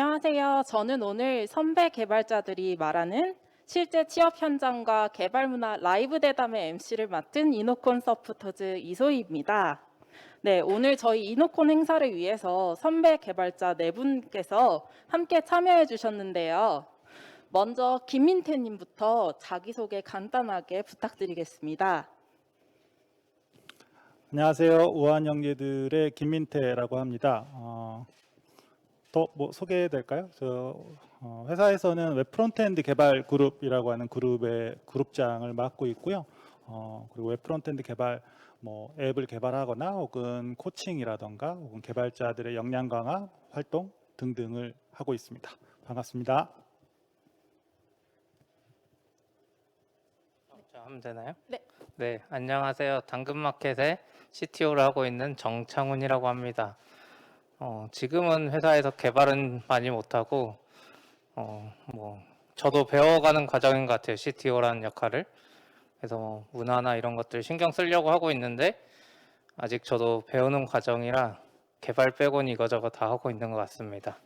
안녕하세요. 저는 오늘 선배 개발자들이 말하는 실제 취업 현장과 개발 문화 라이브 대담의 MC를 맡은 이노콘 서포터즈 이소희입니다. 네, 오늘 저희 이노콘 행사를 위해서 선배 개발자 네 분께서 함께 참여해 주셨는데요. 먼저 김민태님부터 자기소개 간단하게 부탁드리겠습니다. 안녕하세요. 우한영예들의 김민태라고 합니다. 더 뭐 소개될까요? 회사에서는 웹 프론트엔드 개발 그룹이라고 하는 그룹의 그룹장을 맡고 있고요. 그리고 웹 프론트엔드 개발 뭐 앱을 개발하거나 혹은 코칭이라던가 혹은 개발자들의 역량 강화 활동 등등을 하고 있습니다. 반갑습니다. 자, 하면 되나요? 네. 네, 안녕하세요. 당근마켓의 CTO를 하고 있는 정창훈이라고 합니다. 지금은 회사에서 개발은 많이 못하고, 저도 배워가는 과정인 것 같아요. CTO라는 역할을. 그래서 문화나 이런 것들 신경 쓰려고 하고 있는데, 아직 저도 배우는 과정이라 개발 빼고는 이거저거 다 하고 있는 것 같습니다.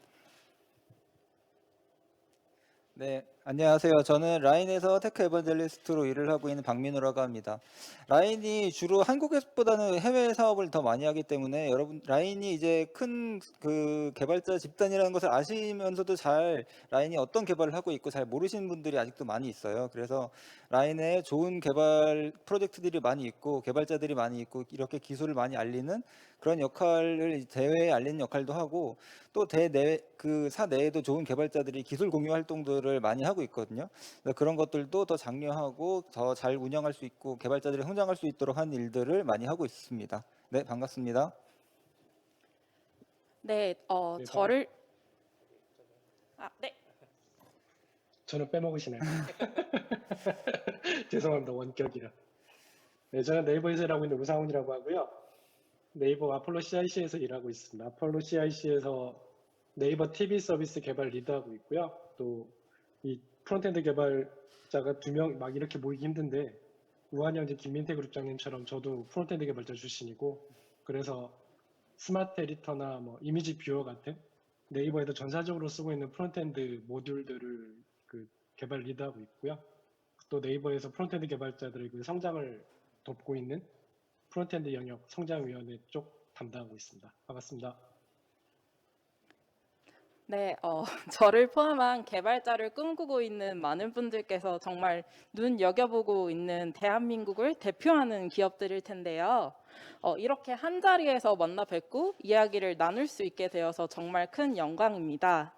네, 안녕하세요. 저는 라인에서 테크 에반젤리스트로 일을 하고 있는 박민우라고 합니다. 라인이 주로 한국에서보다는 해외 사업을 더 많이 하기 때문에 여러분 라인이 이제 큰 그 개발자 집단이라는 것을 아시면서도 잘 라인이 어떤 개발을 하고 있고 잘 모르시는 분들이 아직도 많이 있어요. 그래서 라인에 좋은 개발 프로젝트들이 많이 있고 개발자들이 많이 있고 이렇게 기술을 많이 알리는 그런 역할을 대회에 알리는 역할도 하고 또 그 사 내에도 좋은 개발자들이 기술 공유 활동들을 많이 하고 있거든요. 그래서 그런 것들도 더 장려하고 더 잘 운영할 수 있고 개발자들이 성장할 수 있도록 하는 일들을 많이 하고 있습니다. 네, 반갑습니다. 네, 네. 저는 빼먹으시네요. 죄송합니다. 원격이라. 네, 저는 네이버에서 일하고 있는 우상훈이라고 하고요. 네이버 아폴로 CIC에서 일하고 있습니다. 아폴로 CIC에서 네이버 TV 서비스 개발 리드하고 있고요. 또 이 프론트엔드 개발자가 2명 막 이렇게 모이기 힘든데 우한영재 김민태 그룹장님처럼 저도 프론트엔드 개발자 출신이고 그래서 스마트 에디터나 뭐 이미지 뷰어 같은 네이버에도 전사적으로 쓰고 있는 프론트엔드 모듈들을 그 개발 리드하고 있고요. 또 네이버에서 프론트엔드 개발자들의 그 성장을 돕고 있는 프론트엔드 영역 성장위원회 쪽 담당하고 있습니다. 반갑습니다. 네, 저를 포함한 개발자를 꿈꾸고 있는 많은 분들께서 정말 눈여겨보고 있는 대한민국을 대표하는 기업들일 텐데요. 이렇게 한 자리에서 만나 뵙고 이야기를 나눌 수 있게 되어서 정말 큰 영광입니다.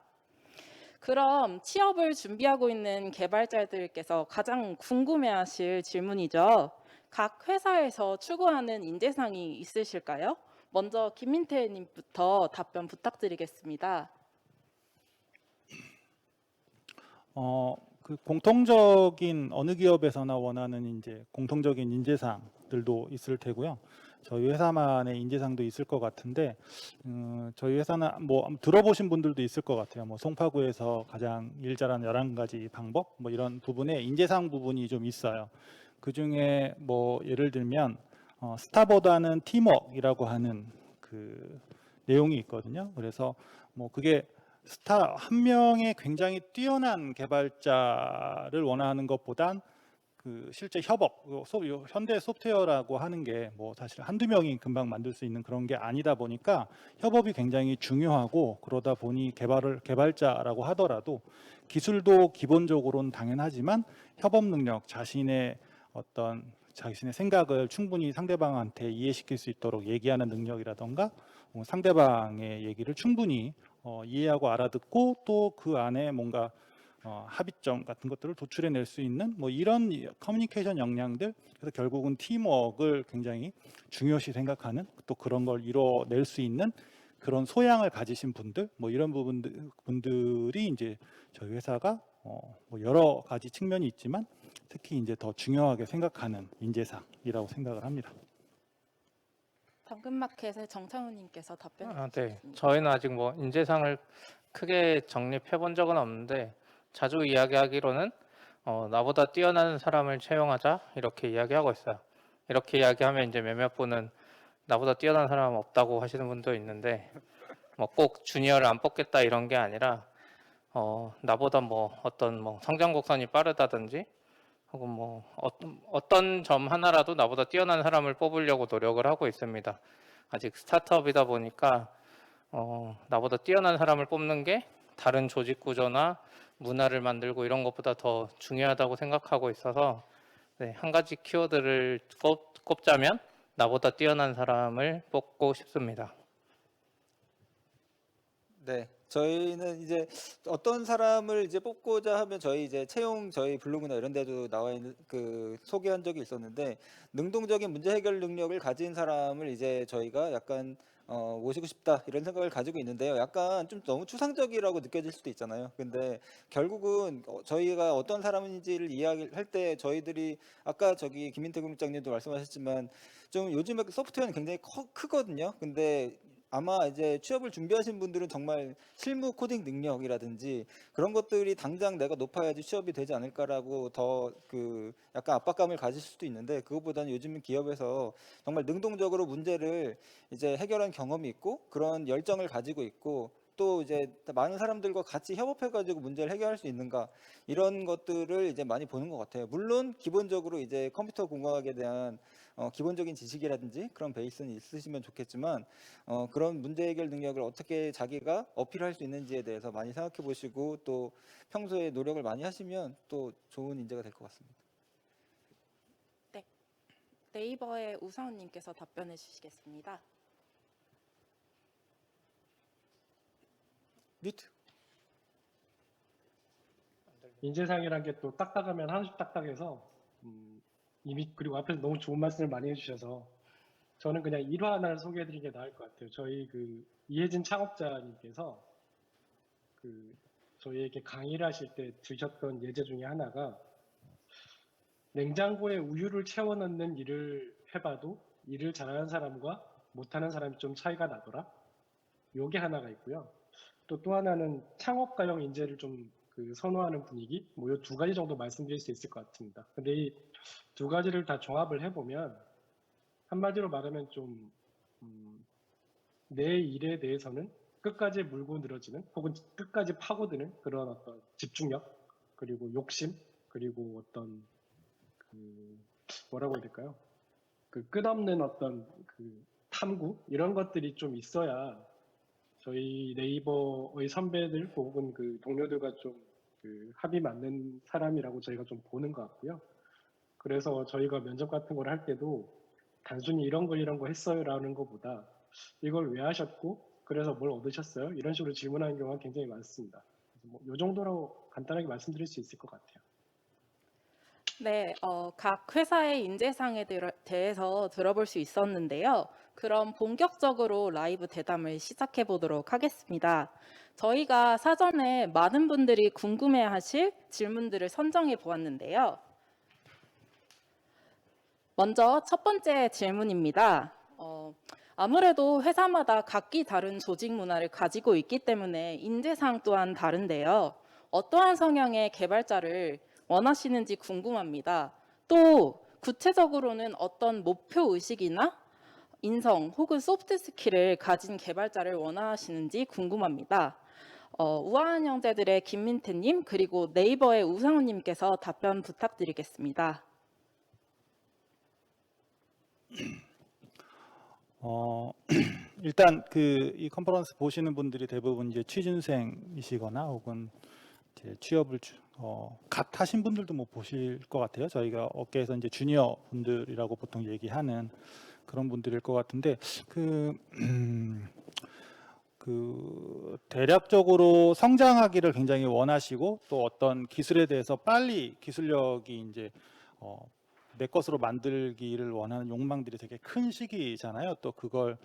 그럼 취업을 준비하고 있는 개발자들께서 가장 궁금해하실 질문이죠. 각 회사에서 추구하는 인재상이 있으실까요? 먼저 김민태님부터 답변 부탁드리겠습니다. 그 공통적인 어느 기업에서나 원하는 이제 공통적인 인재상들도 있을 테고요. 저희 회사만의 인재상도 있을 것 같은데, 저희 회사는 뭐 들어보신 분들도 있을 것 같아요. 뭐 송파구에서 가장 일 잘하는 11가지 방법, 뭐 이런 부분에 인재상 부분이 좀 있어요. 그 중에 뭐 예를 들면 스타보다는 팀워크이라고 하는 그 내용이 있거든요. 그래서 뭐 그게 스타 한 명의 굉장히 뛰어난 개발자를 원하는 것보단 그 실제 협업, 현대 소프트웨어라고 하는 게 뭐 사실 한두 명이 금방 만들 수 있는 그런 게 아니다 보니까 협업이 굉장히 중요하고 그러다 보니 개발자라고 하더라도 기술도 기본적으로는 당연하지만 협업 능력, 자신의 생각을 충분히 상대방한테 이해시킬 수 있도록 얘기하는 능력이라던가 상대방의 얘기를 충분히 이해하고 알아듣고 또 그 안에 뭔가 합의점 같은 것들을 도출해낼 수 있는 뭐 이런 커뮤니케이션 역량들, 그래서 결국은 팀워크를 굉장히 중요시 생각하는 또 그런 걸 이뤄낼 수 있는 그런 소양을 가지신 분들, 뭐 이런 분들이 이제 저희 회사가 뭐 여러 가지 측면이 있지만 특히 이제 더 중요하게 생각하는 인재상이라고 생각을 합니다. 당근마켓의 정창훈님께서 답변해 네, 주시겠습니다. 저희는 아직 뭐 인재상을 크게 정립해 본 적은 없는데 자주 이야기하기로는 나보다 뛰어난 사람을 채용하자 이렇게 이야기하고 있어요. 이렇게 이야기하면 이제 몇몇 분은 나보다 뛰어난 사람은 없다고 하시는 분도 있는데 뭐 꼭 주니어를 안 뽑겠다 이런 게 아니라 나보다 뭐 어떤 뭐 성장 곡선이 빠르다든지 혹은 뭐 어떤 점 하나라도 나보다 뛰어난 사람을 뽑으려고 노력을 하고 있습니다. 아직 스타트업이다 보니까 나보다 뛰어난 사람을 뽑는 게 다른 조직 구조나 문화를 만들고 이런 것보다 더 중요하다고 생각하고 있어서 네, 한 가지 키워드를 꼽자면 나보다 뛰어난 사람을 뽑고 싶습니다. 네, 저희는 이제 어떤 사람을 이제 뽑고자 하면 저희 이제 채용 저희 블로그나 이런 데도 나와 있는 그 소개한 적이 있었는데 능동적인 문제 해결 능력을 가진 사람을 이제 저희가 약간 모시고 싶다 이런 생각을 가지고 있는데요. 약간 좀 너무 추상적이라고 느껴질 수도 있잖아요. 근데 결국은 저희가 어떤 사람인지를 이야기할 때 저희들이 아까 저기 김민태 국장님도 말씀하셨지만 좀 요즘에 소프트웨어는 굉장히 크거든요. 근데 아마 이제 취업을 준비하신 분들은 정말 실무 코딩 능력이라든지 그런 것들이 당장 내가 높아야지 취업이 되지 않을까라고 더 그 약간 압박감을 가질 수도 있는데 그것보다는 요즘 기업에서 정말 능동적으로 문제를 이제 해결한 경험이 있고 그런 열정을 가지고 있고 또 이제 많은 사람들과 같이 협업해가지고 문제를 해결할 수 있는가 이런 것들을 이제 많이 보는 것 같아요. 물론 기본적으로 이제 컴퓨터 공학에 대한 기본적인 지식이라든지 그런 베이스는 있으시면 좋겠지만 그런 문제 해결 능력을 어떻게 자기가 어필할 수 있는지에 대해서 많이 생각해 보시고 또 평소에 노력을 많이 하시면 또 좋은 인재가 될 것 같습니다. 네이버의 우사훈님께서 답변해 주시겠습니다. 뮤트. 인재상이란 게 또 딱딱하면 하나씩 딱딱해서 이미 그리고 앞에서 너무 좋은 말씀을 많이 해주셔서 저는 그냥 일화 하나를 소개해드리는 게 나을 것 같아요. 저희 그 이혜진 창업자님께서 그 저희에게 강의를 하실 때 주셨던 예제 중에 하나가 냉장고에 우유를 채워 넣는 일을 해봐도 일을 잘하는 사람과 못하는 사람이 좀 차이가 나더라. 요게 하나가 있고요. 또 하나는 창업가형 인재를 좀 그 선호하는 분위기, 뭐 요 두 가지 정도 말씀드릴 수 있을 것 같습니다. 근데 이 두 가지를 다 종합을 해보면 한마디로 말하면 좀 내 일에 대해서는 끝까지 물고 늘어지는 혹은 끝까지 파고드는 그런 어떤 집중력 그리고 욕심 그리고 어떤 그 뭐라고 해야 될까요? 그 끝없는 어떤 그 탐구 이런 것들이 좀 있어야 저희 네이버의 선배들 혹은 그 동료들과 좀 그 합이 맞는 사람이라고 저희가 좀 보는 것 같고요. 그래서 저희가 면접 같은 걸 할 때도 단순히 이런 거 했어요라는 것보다 이걸 왜 하셨고 그래서 뭘 얻으셨어요? 이런 식으로 질문하는 경우가 굉장히 많습니다. 뭐 이 정도로 간단하게 말씀드릴 수 있을 것 같아요. 네, 각 회사의 인재상에 대해서 들어볼 수 있었는데요. 그럼 본격적으로 라이브 대담을 시작해 보도록 하겠습니다. 저희가 사전에 많은 분들이 궁금해하실 질문들을 선정해 보았는데요. 먼저 첫 번째 질문입니다. 아무래도 회사마다 각기 다른 조직 문화를 가지고 있기 때문에 인재상 또한 다른데요. 어떠한 성향의 개발자를 원하시는지 궁금합니다. 또 구체적으로는 어떤 목표 의식이나 인성 혹은 소프트 스킬을 가진 개발자를 원하시는지 궁금합니다. 우아한 형제들의 김민태님 그리고 네이버의 우상훈님께서 답변 부탁드리겠습니다. 일단 이 컨퍼런스 보시는 분들이 대부분 이제 취준생이시거나 혹은 이제 취업을 갓 하신 분들도 뭐 보실 것 같아요. 저희가 업계에서 이제 주니어 분들이라고 보통 얘기하는 그런 분들일 것 같은데 대략적으로 성장하기를 굉장히 원하시고 또 어떤 기술에 대해서 빨리 기술력이 이제 내 것으로 만들기를 원하는 욕망들이 되게 큰 시기잖아요. 또 그걸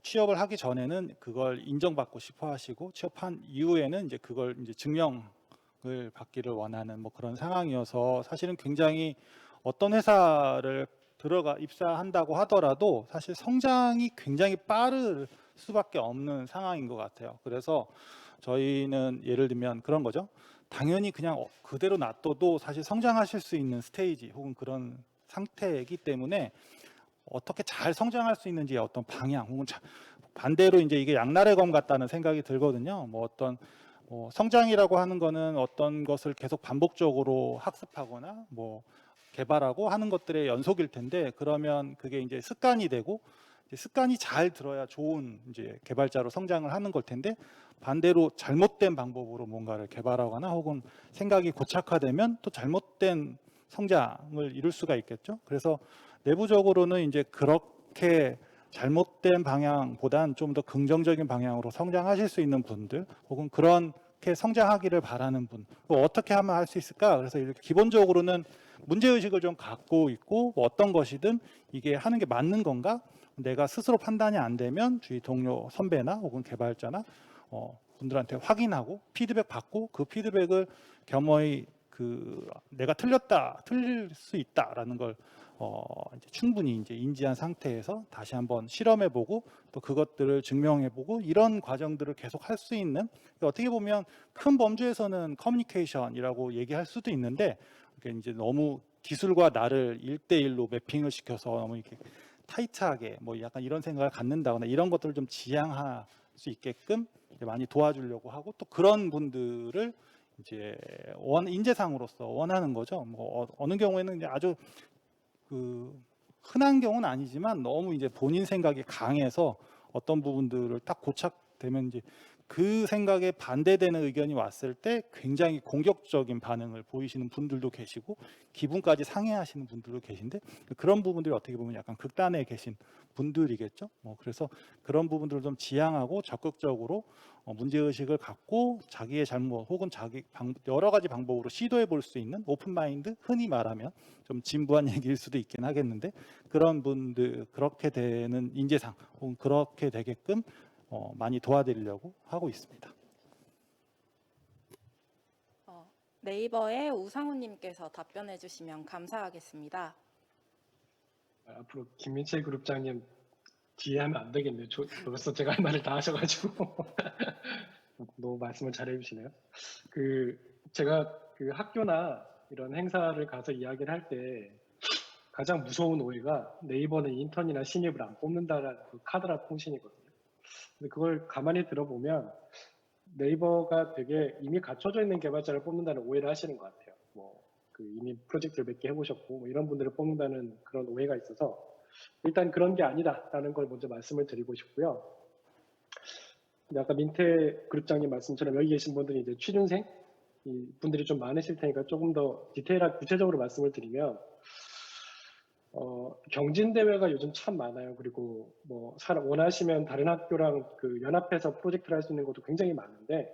취업을 하기 전에는 그걸 인정받고 싶어 하시고 취업한 이후에는 이제 그걸 이제 증명을 받기를 원하는 뭐 그런 상황이어서 사실은 굉장히 어떤 회사를 입사한다고 하더라도 사실 성장이 굉장히 빠를 수밖에 없는 상황인 것 같아요. 그래서 저희는 예를 들면 그런 거죠. 당연히 그냥 그대로 놔둬도 사실 성장하실 수 있는 스테이지 혹은 그런 상태이기 때문에 어떻게 잘 성장할 수 있는지의 어떤 방향 혹은 반대로 이제 이게 양날의 검 같다는 생각이 들거든요. 뭐 어떤 성장이라고 하는 거는 어떤 것을 계속 반복적으로 학습하거나 뭐 개발하고 하는 것들의 연속일 텐데, 그러면 그게 이제 습관이 되고, 이제 습관이 잘 들어야 좋은 이제 개발자로 성장을 하는 걸 텐데, 반대로 잘못된 방법으로 뭔가를 개발하거나 혹은 생각이 고착화되면 또 잘못된 성장을 이룰 수가 있겠죠. 그래서 내부적으로는 이제 그렇게 잘못된 방향보단 좀 더 긍정적인 방향으로 성장하실 수 있는 분들, 혹은 그렇게 성장하기를 바라는 분, 어떻게 하면 할 수 있을까? 그래서 이렇게 기본적으로는 문제의식을 좀 갖고 있고, 뭐 어떤 것이든 이게 하는 게 맞는 건가? 내가 스스로 판단이 안 되면 주위 동료 선배나 혹은 개발자나 분들한테 확인하고 피드백 받고, 그 피드백을 겸허히 내가 틀릴 수 있다라는 걸 이제 충분히 이제 인지한 상태에서 다시 한번 시험해보고 또 그것들을 증명해보고, 이런 과정들을 계속 할 수 있는, 어떻게 보면 큰 범주에서는 커뮤니케이션이라고 얘기할 수도 있는데, 그게 이제 너무 기술과 나를 1대1로 매핑을 시켜서 너무 이렇게 타이트하게 뭐 약간 이런 생각을 갖는다거나 이런 것들을 좀 지양할 수 있게끔 많이 도와주려고 하고, 또 그런 분들을 이제 인재상으로서 원하는 거죠. 뭐 어느 경우에는 이제 아주 흔한 경우는 아니지만 너무 이제 본인 생각이 강해서 어떤 부분들을 딱 고착되면 이제 그 생각에 반대되는 의견이 왔을 때 굉장히 공격적인 반응을 보이시는 분들도 계시고, 기분까지 상해하시는 분들도 계신데, 그런 부분들이 어떻게 보면 약간 극단에 계신 분들이겠죠. 그래서 그런 부분들을 좀 지양하고 적극적으로 문제의식을 갖고 자기의 잘못 혹은 여러 가지 방법으로 시도해 볼 수 있는 오픈마인드, 흔히 말하면 좀 진부한 얘기일 수도 있긴 하겠는데, 그런 분들, 그렇게 되는 인재상 혹은 그렇게 되게끔 많이 도와드리려고 하고 있습니다. 네이버의 우상우님께서 답변해 주시면 감사하겠습니다. 앞으로 김민철 그룹장님 뒤에 하면 안 되겠네요. 벌써 제가 할 말을 다 하셔가지고 너무 말씀을 잘 해주시네요. 제가 학교나 이런 행사를 가서 이야기를 할 때 가장 무서운 오해가 네이버는 인턴이나 신입을 안 뽑는다라는 카더라 통신이거든요. 근데 그걸 가만히 들어보면 네이버가 되게 이미 갖춰져 있는 개발자를 뽑는다는 오해를 하시는 것 같아요. 이미 프로젝트를 몇 개 해보셨고 이런 분들을 뽑는다는 그런 오해가 있어서 일단 그런 게 아니다라는 걸 먼저 말씀을 드리고 싶고요. 근데 아까 민태 그룹장님 말씀처럼 여기 계신 분들이 이제 취준생 이 분들이 좀 많으실 테니까 조금 더 디테일하게 구체적으로 말씀을 드리면 경진대회가 요즘 참 많아요. 그리고 원하시면 다른 학교랑 연합해서 프로젝트를 할 수 있는 것도 굉장히 많은데,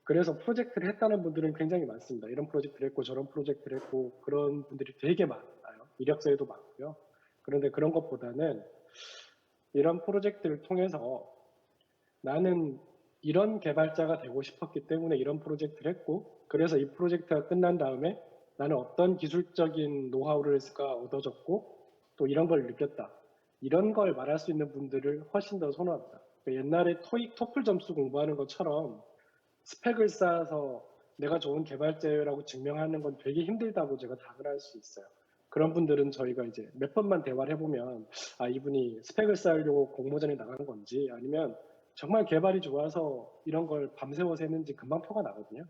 그래서 프로젝트를 했다는 분들은 굉장히 많습니다. 이런 프로젝트를 했고 저런 프로젝트를 했고 그런 분들이 되게 많아요. 이력서에도 많고요. 그런데 그런 것보다는 이런 프로젝트를 통해서 나는 이런 개발자가 되고 싶었기 때문에 이런 프로젝트를 했고, 그래서 이 프로젝트가 끝난 다음에 나는 어떤 기술적인 노하우를 얻어졌고 또 이런 걸 느꼈다. 이런 걸 말할 수 있는 분들을 훨씬 더 선호합니다. 옛날에 토익, 토플 점수 공부하는 것처럼 스펙을 쌓아서 내가 좋은 개발자라고 증명하는 건 되게 힘들다고 제가 답을 할 수 있어요. 그런 분들은 저희가 이제 몇 번만 대화를 해보면 이분이 스펙을 쌓으려고 공모전에 나간 건지 아니면 정말 개발이 좋아서 이런 걸 밤새워서 했는지 금방 표가 나거든요.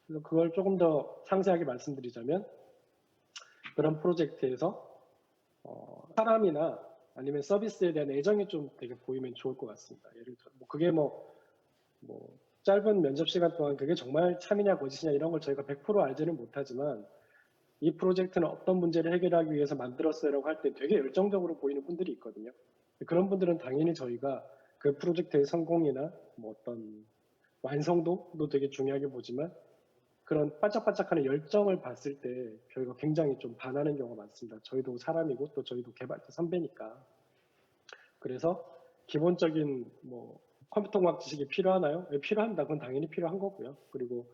그래서 그걸 조금 더 상세하게 말씀드리자면, 그런 프로젝트에서 사람이나 아니면 서비스에 대한 애정이 좀 되게 보이면 좋을 것 같습니다. 예를 들어 그게 짧은 면접 시간 동안 그게 정말 참이냐 거짓이냐 이런 걸 저희가 100% 알지는 못하지만, 이 프로젝트는 어떤 문제를 해결하기 위해서 만들었어요라고 할 때 되게 열정적으로 보이는 분들이 있거든요. 그런 분들은 당연히 저희가 그 프로젝트의 성공이나 어떤 완성도도 되게 중요하게 보지만, 그런 반짝반짝하는 열정을 봤을 때 저희가 굉장히 좀 반하는 경우가 많습니다. 저희도 사람이고 또 저희도 개발자 선배니까. 그래서 기본적인 컴퓨터공학 지식이 필요하나요? 네, 필요합니다. 그건 당연히 필요한 거고요. 그리고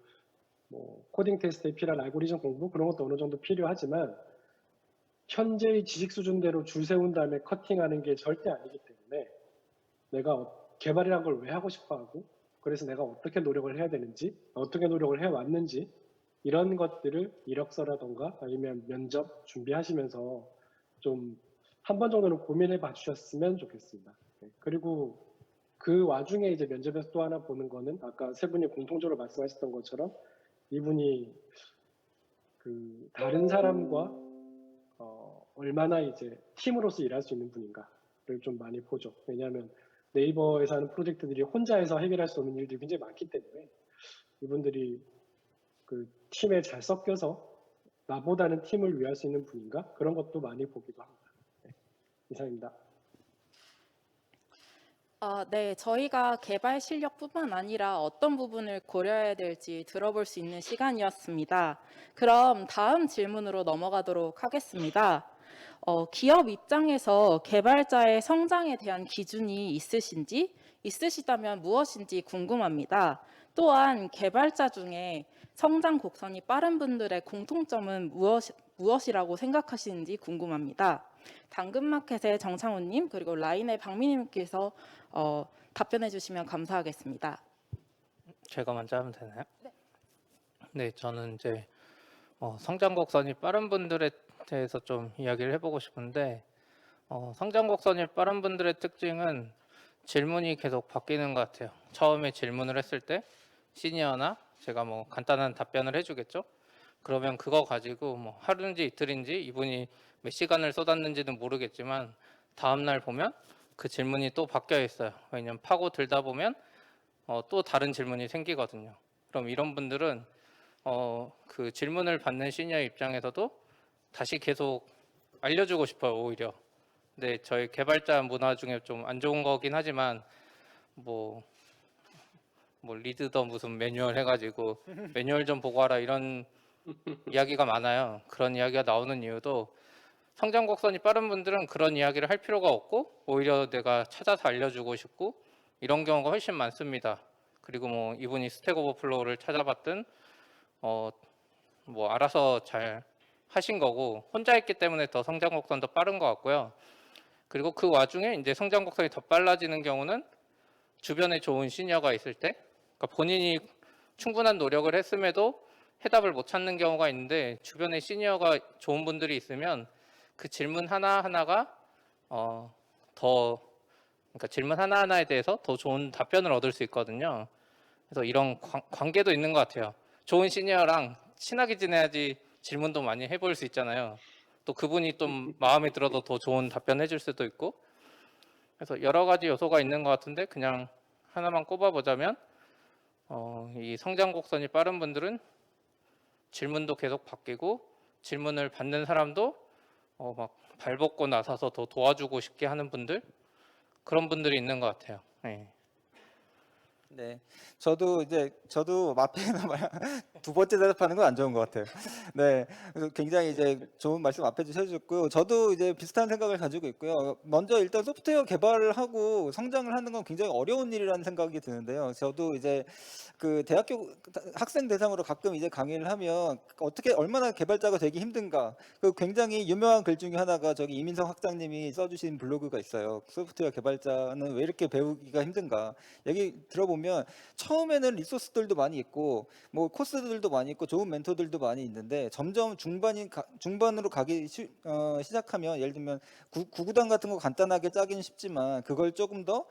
코딩 테스트에 필요한 알고리즘 공부 그런 것도 어느 정도 필요하지만, 현재의 지식 수준대로 줄 세운 다음에 커팅하는 게 절대 아니기 때문에 내가 개발이란 걸 왜 하고 싶어 하고, 그래서 내가 어떻게 노력을 해야 되는지, 어떻게 노력을 해왔는지, 이런 것들을 이력서라던가 아니면 면접 준비하시면서 좀 한 번 정도는 고민해 봐 주셨으면 좋겠습니다. 그리고 그 와중에 이제 면접에서 또 하나 보는 거는 아까 세 분이 공통적으로 말씀하셨던 것처럼 이분이 그 다른 사람과 얼마나 이제 팀으로서 일할 수 있는 분인가를 좀 많이 보죠. 왜냐하면 네이버에서 하는 프로젝트들이 혼자 해서 해결할 수 없는 일들이 굉장히 많기 때문에 이분들이 그 팀에 잘 섞여서 나보다는 팀을 위할 수 있는 분인가? 그런 것도 많이 보기도 합니다. 네, 이상입니다. 네, 저희가 개발 실력뿐만 아니라 어떤 부분을 고려해야 될지 들어볼 수 있는 시간이었습니다. 그럼 다음 질문으로 넘어가도록 하겠습니다. 기업 입장에서 개발자의 성장에 대한 기준이 있으시다면 무엇인지 궁금합니다. 또한 개발자 중에 성장 곡선이 빠른 분들의 공통점은 무엇이라고 생각하시는지 궁금합니다. 당근마켓의 정창훈님 그리고 라인의 박민희님께서 답변해 주시면 감사하겠습니다. 제가 먼저 하면 되나요? 네, 저는 이제 성장 곡선이 빠른 분들에 대해서 좀 이야기를 해보고 싶은데 성장 곡선이 빠른 분들의 특징은 질문이 계속 바뀌는 것 같아요. 처음에 질문을 했을 때 시니어나 제가 뭐 간단한 답변을 해주겠죠. 그러면 그거 가지고 뭐 하루인지 이틀인지 이분이 몇 시간을 쏟았는지는 모르겠지만 다음날 보면 그 질문이 또 바뀌어 있어요. 왜냐면 파고 들다 보면 또 다른 질문이 생기거든요. 그럼 이런 분들은 그 질문을 받는 시니어 입장에서도 다시 계속 알려주고 싶어요, 오히려. 근데 저희 개발자 문화 중에 좀 안 좋은 거긴 하지만 뭐 리드 더 무슨 매뉴얼 해가지고 매뉴얼 좀 보고 하라 이런 이야기가 많아요. 그런 이야기가 나오는 이유도 성장 곡선이 빠른 분들은 그런 이야기를 할 필요가 없고 오히려 내가 찾아서 알려주고 싶고 이런 경우가 훨씬 많습니다. 그리고 뭐 이분이 스택 오버플로우를 찾아봤든 뭐 알아서 잘 하신 거고 혼자 했기 때문에 더 성장 곡선도 빠른 것 같고요. 그리고 그 와중에 이제 성장 곡선이 더 빨라지는 경우는 주변에 좋은 시니어가 있을 때, 그러니까 본인이 충분한 노력을 했음에도 해답을 못 찾는 경우가 있는데 주변에 시니어가 좋은 분들이 있으면 그 질문 하나하나가 그러니까 질문 하나하나에 대해서 더 좋은 답변을 얻을 수 있거든요. 그래서 이런 관계도 있는 것 같아요. 좋은 시니어랑 친하게 지내야지 질문도 많이 해볼 수 있잖아요. 또 그분이 좀 마음에 들어도 더 좋은 답변 해줄 수도 있고 그래서 여러 가지 요소가 있는 것 같은데 그냥 하나만 꼽아보자면 이 성장 곡선이 빠른 분들은 질문도 계속 바뀌고 질문을 받는 사람도 막 발벗고 나서서 더 도와주고 싶게 하는 분들 그런 분들이 있는 것 같아요. 네. 네, 저도 앞에 두 번째 대답하는 건 안 좋은 것 같아요. 네, 그래서 굉장히 이제 좋은 말씀 앞에 해주셨고요. 저도 이제 비슷한 생각을 가지고 있고요. 먼저 일단 소프트웨어 개발을 하고 성장을 하는 건 굉장히 어려운 일이라는 생각이 드는데요. 저도 이제 그 대학교 학생 대상으로 가끔 이제 강의를 하면 어떻게 얼마나 개발자가 되기 힘든가. 그 굉장히 유명한 글 중에 하나가 저기 이민성 학장님이 써주신 블로그가 있어요. 소프트웨어 개발자는 왜 이렇게 배우기가 힘든가. 얘기 들어보면 처음에는 리소스들도 많이 있고 뭐 코스들도 많이 있고 좋은 멘토들도 많이 있는데 점점 중반으로 가기 시작하면 예를 들면 구구단 같은 거 간단하게 짜기는 쉽지만 그걸 조금 더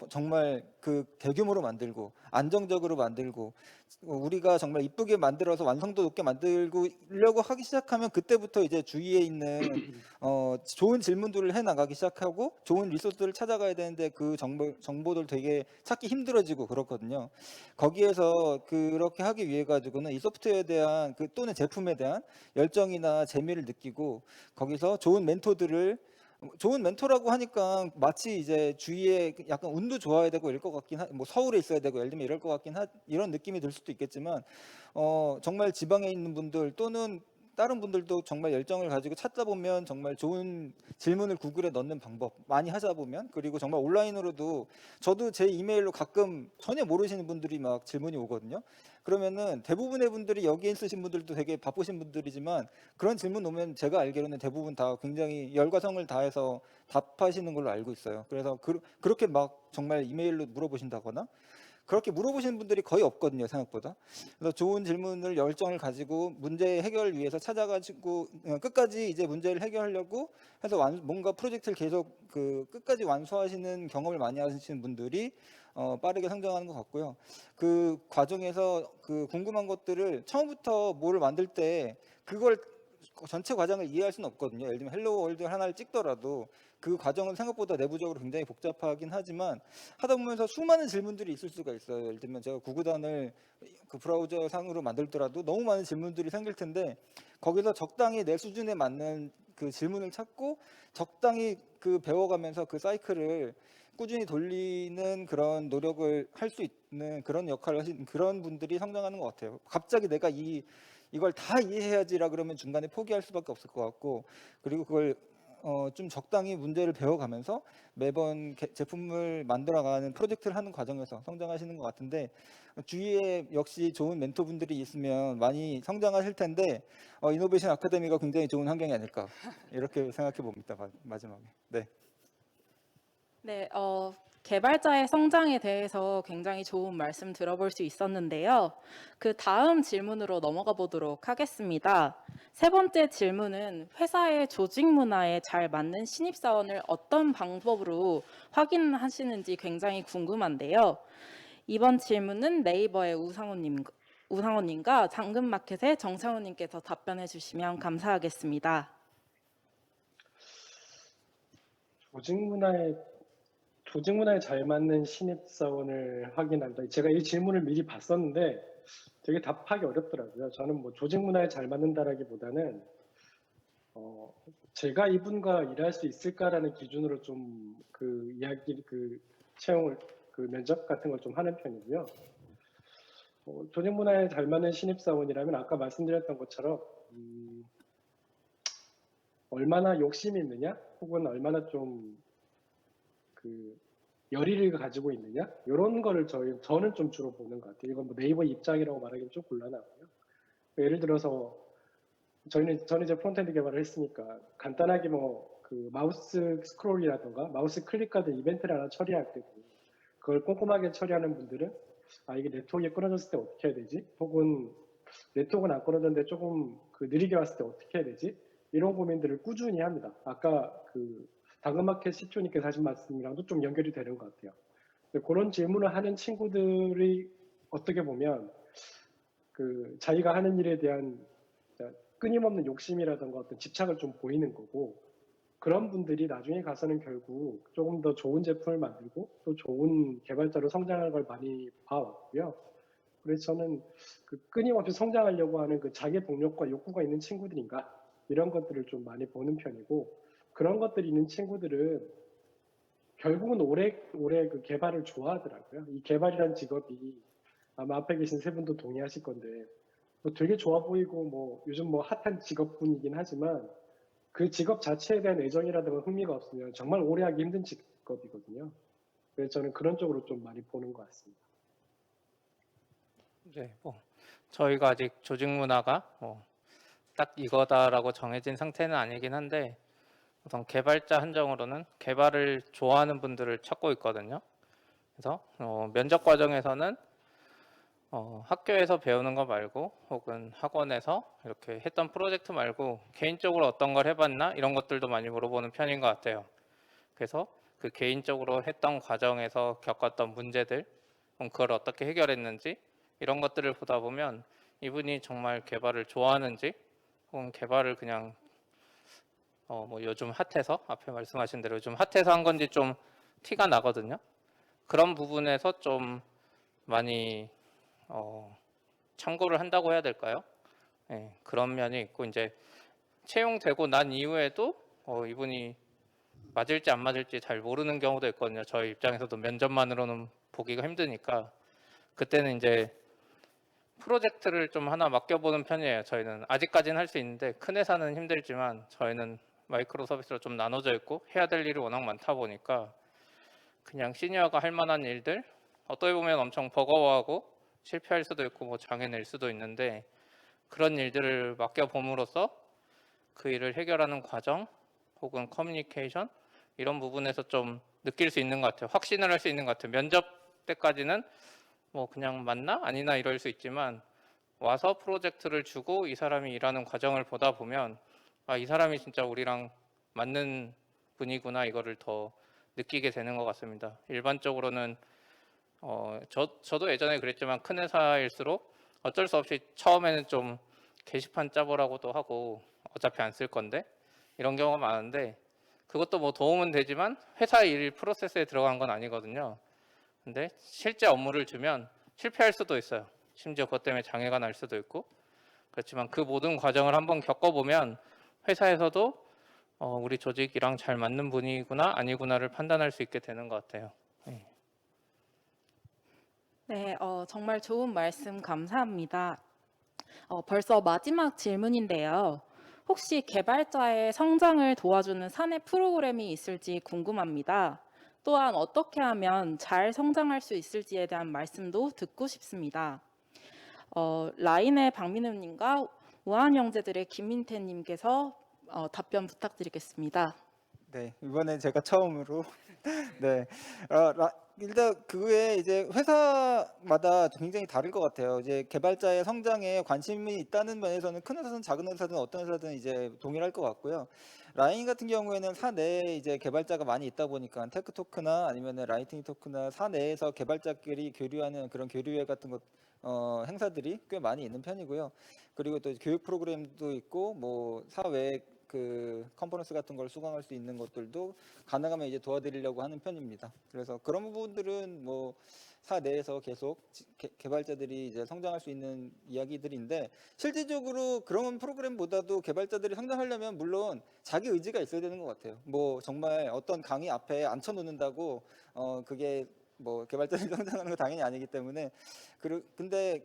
정말 그 대규모로 만들고 안정적으로 만들고 우리가 정말 이쁘게 만들어서 완성도 높게 만들려고 하기 시작하면 그때부터 이제 주위에 있는 좋은 질문들을 해 나가기 시작하고 좋은 리소스들을 찾아가야 되는데 그 정보들 되게 찾기 힘들어지고 그렇거든요. 거기에서 그렇게 하기 위해 가지고는 이 소프트웨어에 대한 또는 제품에 대한 열정이나 재미를 느끼고 거기서 좋은 멘토라고 하니까 마치 이제 주위에 약간 운도 좋아야 되고 이럴 것 같긴 뭐 서울에 있어야 되고 예를 들면 이럴 것 같긴 이런 느낌이 들 수도 있겠지만 정말 지방에 있는 분들 또는 다른 분들도 정말 열정을 가지고 찾다 보면 정말 좋은 질문을 구글에 넣는 방법 많이 하다 보면 그리고 정말 온라인으로도 저도 제 이메일로 가끔 전혀 모르시는 분들이 막 질문이 오거든요. 그러면은 대부분의 분들이 여기에 쓰신 분들도 되게 바쁘신 분들이지만 그런 질문 오면 제가 알기로는 대부분 다 굉장히 열과 성을 다해서 답하시는 걸로 알고 있어요. 그래서 그렇게 막 정말 이메일로 물어보신다거나 그렇게 물어보시는 분들이 거의 없거든요, 생각보다. 그래서 좋은 질문을 열정을 가지고 문제 해결을 위해서 찾아가지고 끝까지 이제 문제를 해결하려고 해서 뭔가 프로젝트를 계속 끝까지 완수하시는 경험을 많이 하시는 분들이 빠르게 성장하는 것 같고요. 그 과정에서 그 궁금한 것들을 처음부터 뭐를 만들 때 그걸 전체 과정을 이해할 수는 없거든요. 예를 들면 헬로 월드 하나를 찍더라도 그 과정은 생각보다 내부적으로 굉장히 복잡하긴 하지만 하다 보면서 수많은 질문들이 있을 수가 있어요. 예를 들면 제가 구구단을 그 브라우저 상으로 만들더라도 너무 많은 질문들이 생길 텐데 거기서 적당히 내 수준에 맞는 그 질문을 찾고 적당히 그 배워가면서 그 사이클을 꾸준히 돌리는 그런 노력을 할 수 있는 그런 역할을 하신 그런 분들이 성장하는 것 같아요. 갑자기 내가 이걸 다 이해해야지라 그러면 중간에 포기할 수밖에 없을 것 같고, 그리고 그걸 좀 적당히 문제를 배워가면서 매번 제품을 만들어가는 프로젝트를 하는 과정에서 성장하시는 것 같은데, 주위에 역시 좋은 멘토분들이 있으면 많이 성장하실 텐데 이노베이션 아카데미가 굉장히 좋은 환경이 아닐까 이렇게 생각해 봅니다. 마지막에. 네. 네, 개발자의 성장에 대해서 굉장히 좋은 말씀 들어볼 수 있었는데요. 그 다음 질문으로 넘어가 보도록 하겠습니다. 세 번째 질문은 회사의 조직 문화에 잘 맞는 신입사원을 어떤 방법으로 확인하시는지 굉장히 궁금한데요. 이번 질문은 네이버의 우상호님과 당근마켓의 정상호님께서 답변해 주시면 감사하겠습니다. 조직 문화에 잘 맞는 신입사원을 확인한다. 제가 이 질문을 미리 봤었는데 되게 답하기 어렵더라고요. 저는 뭐 조직 문화에 잘 맞는다라기보다는 제가 이분과 일할 수 있을까라는 기준으로 좀 채용을 면접 같은 걸 좀 하는 편이고요. 조직 문화에 잘 맞는 신입사원이라면 아까 말씀드렸던 것처럼 얼마나 욕심이 있느냐, 혹은 얼마나 좀 열의를 가지고 있느냐, 이런 거를 저는 좀 주로 보는 것 같아요. 이건 뭐 네이버 입장이라고 말하기는 좀 곤란하고요. 예를 들어서 저는 이제 프론트엔드 개발을 했으니까 간단하게 마우스 스크롤이라던가 마우스 클릭 카드 이벤트를 하나 처리할 때도 그걸 꼼꼼하게 처리하는 분들은 이게 네트워크가 끊어졌을 때 어떻게 해야 되지? 혹은 네트워크는 안 끊어졌는데 조금 느리게 왔을 때 어떻게 해야 되지? 이런 고민들을 꾸준히 합니다. 아까 당근마켓 CTO님께서 하신 말씀이랑도 좀 연결이 되는 것 같아요. 그런 질문을 하는 친구들이 어떻게 보면 자기가 하는 일에 대한 끊임없는 욕심이라든가 어떤 집착을 좀 보이는 거고, 그런 분들이 나중에 가서는 결국 조금 더 좋은 제품을 만들고 또 좋은 개발자로 성장하는 걸 많이 봐왔고요. 그래서 저는 끊임없이 성장하려고 하는 자기 동력과 욕구가 있는 친구들인가, 이런 것들을 좀 많이 보는 편이고, 그런 것들이 있는 친구들은 결국은 오래 개발을 좋아하더라고요. 이 개발이라는 직업이 아마 앞에 계신 세 분도 동의하실 건데 되게 좋아 보이고 요즘 핫한 직업군이긴 하지만 그 직업 자체에 대한 애정이라든가 흥미가 없으면 정말 오래 하기 힘든 직업이거든요. 그래서 저는 그런 쪽으로 좀 많이 보는 것 같습니다. 네, 저희가 아직 조직 문화가 딱 이거다라고 정해진 상태는 아니긴 한데, 우선 개발자 한정으로는 개발을 좋아하는 분들을 찾고 있거든요. 그래서 면접 과정에서는 학교에서 배우는 거 말고 혹은 학원에서 이렇게 했던 프로젝트 말고 개인적으로 어떤 걸 해봤나, 이런 것들도 많이 물어보는 편인 것 같아요. 그래서 그 개인적으로 했던 과정에서 겪었던 문제들, 그걸 어떻게 해결했는지, 이런 것들을 보다 보면 이분이 정말 개발을 좋아하는지, 혹은 개발을 그냥 요즘 핫해서, 앞에 말씀하신 대로 요즘 핫해서 한 건지 좀 티가 나거든요. 그런 부분에서 좀 많이 참고를 한다고 해야 될까요? 네, 그런 면이 있고, 이제 채용되고 난 이후에도 이분이 맞을지 안 맞을지 잘 모르는 경우도 있거든요. 저희 입장에서도 면접만으로는 보기가 힘드니까 그때는 이제 프로젝트를 좀 하나 맡겨보는 편이에요. 저희는 아직까지는 할 수 있는데, 큰 회사는 힘들지만 저희는 마이크로 서비스로 좀 나눠져 있고 해야 될 일이 워낙 많다 보니까 그냥 시니어가 할 만한 일들, 어떻게 보면 엄청 버거워하고 실패할 수도 있고 장애 낼 수도 있는데, 그런 일들을 맡겨봄으로써 그 일을 해결하는 과정 혹은 커뮤니케이션, 이런 부분에서 좀 느낄 수 있는 것 같아요. 확신을 할 수 있는 것 같아요. 면접 때까지는 뭐 그냥 맞나 아니나 이럴 수 있지만 와서 프로젝트를 주고 이 사람이 일하는 과정을 보다 보면 아, 이 사람이 진짜 우리랑 맞는 분이구나 이거를 더 느끼게 되는 것 같습니다. 일반적으로는 저도 예전에 그랬지만 큰 회사일수록 어쩔 수 없이 처음에는 좀 게시판 짜보라고도 하고 어차피 안 쓸 건데 이런 경우가 많은데 그것도 뭐 도움은 되지만 회사 일 프로세스에 들어간 건 아니거든요. 근데 실제 업무를 주면 실패할 수도 있어요. 심지어 그것 때문에 장애가 날 수도 있고 그렇지만 그 모든 과정을 한번 겪어보면 회사에서도 우리 조직이랑 잘 맞는 분이구나 아니구나를 판단할 수 있게 되는 것 같아요. 네. 네, 정말 좋은 말씀 감사합니다. 벌써 마지막 질문인데요. 혹시 개발자의 성장을 도와주는 사내 프로그램이 있을지 궁금합니다. 또한 어떻게 하면 잘 성장할 수 있을지에 대한 말씀도 듣고 싶습니다. 라인의 박민우님과 우한영재들의 김민태님께서 답변 부탁드리겠습니다. 네, 이번에 제가 처음으로 네, 일단 그게 이제 회사마다 굉장히 다를 것 같아요. 이제 개발자의 성장에 관심이 있다는 면에서는 큰 회사든 작은 회사든 어떤 회사든 이제 동일할 것 같고요. 라인 같은 경우에는 사내에 이제 개발자가 많이 있다 보니까 테크토크나 아니면은 라이팅 토크나 사내에서 개발자끼리 교류하는 그런 교류회 같은 것 행사들이 꽤 많이 있는 편이고요. 그리고 또 교육 프로그램도 있고 뭐 사회 그 컨퍼런스 같은 걸 수강할 수 있는 것들도 가능하면 이제 도와드리려고 하는 편입니다. 그래서 그런 부분들은 뭐 사내에서 계속 개발자들이 이제 성장할 수 있는 이야기들인데 실질적으로 그런 프로그램보다도 개발자들이 성장하려면 물론 자기 의지가 있어야 되는 것 같아요. 뭐 정말 어떤 강의 앞에 앉혀놓는다고 그게 뭐 개발자들이 성장하는 거 당연히 아니기 때문에 근데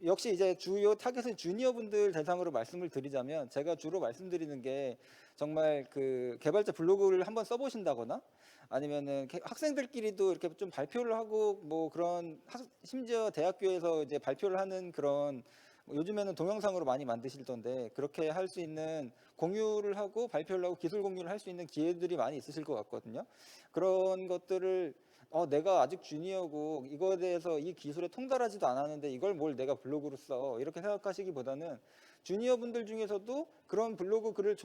역시 이제 주요 타겟은 주니어 분들 대상으로 말씀을 드리자면 제가 주로 말씀드리는 게 정말 그 개발자 블로그를 한번 써보신다거나 아니면은 학생들끼리도 이렇게 좀 발표를 하고 뭐 그런 심지어 대학교에서 이제 발표를 하는 그런 요즘에는 동영상으로 많이 만드실던데 그렇게 할 수 있는 공유를 하고 발표를 하고 기술 공유를 할 수 있는 기회들이 많이 있으실 것 같거든요. 그런 것들을 내가 아직 주니어고 이거에 대해서 이 기술에 통달하지도 않았는데 이걸 뭘 내가 블로그로 써 이렇게 생각하시기보다는 주니어 분들 중에서도 그런 블로그 글을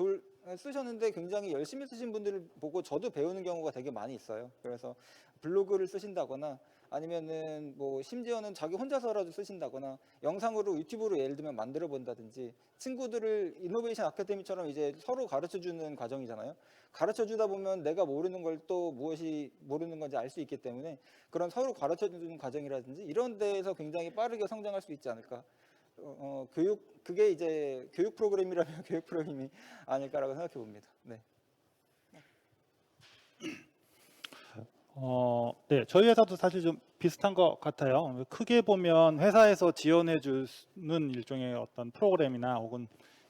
쓰셨는데 굉장히 열심히 쓰신 분들을 보고 저도 배우는 경우가 되게 많이 있어요. 그래서 블로그를 쓰신다거나 아니면은 뭐 심지어는 자기 혼자서라도 쓰신다거나 영상으로 유튜브로 예를 들면 만들어 본다든지 친구들을 이노베이션 아카데미처럼 이제 서로 가르쳐 주는 과정이잖아요. 가르쳐 주다 보면 내가 모르는 걸 또 무엇이 모르는 건지 알 수 있기 때문에 그런 서로 가르쳐 주는 과정이라든지 이런 데에서 굉장히 빠르게 성장할 수 있지 않을까. 그게 이제 교육 프로그램이라면 교육 프로그램이 아닐까라고 생각해 봅니다. 네. 네, 저희 회사도 사실 좀 비슷한 것 같아요. 크게 보면 회사에서 지원해 주는 일종의 어떤 프로그램이나 혹은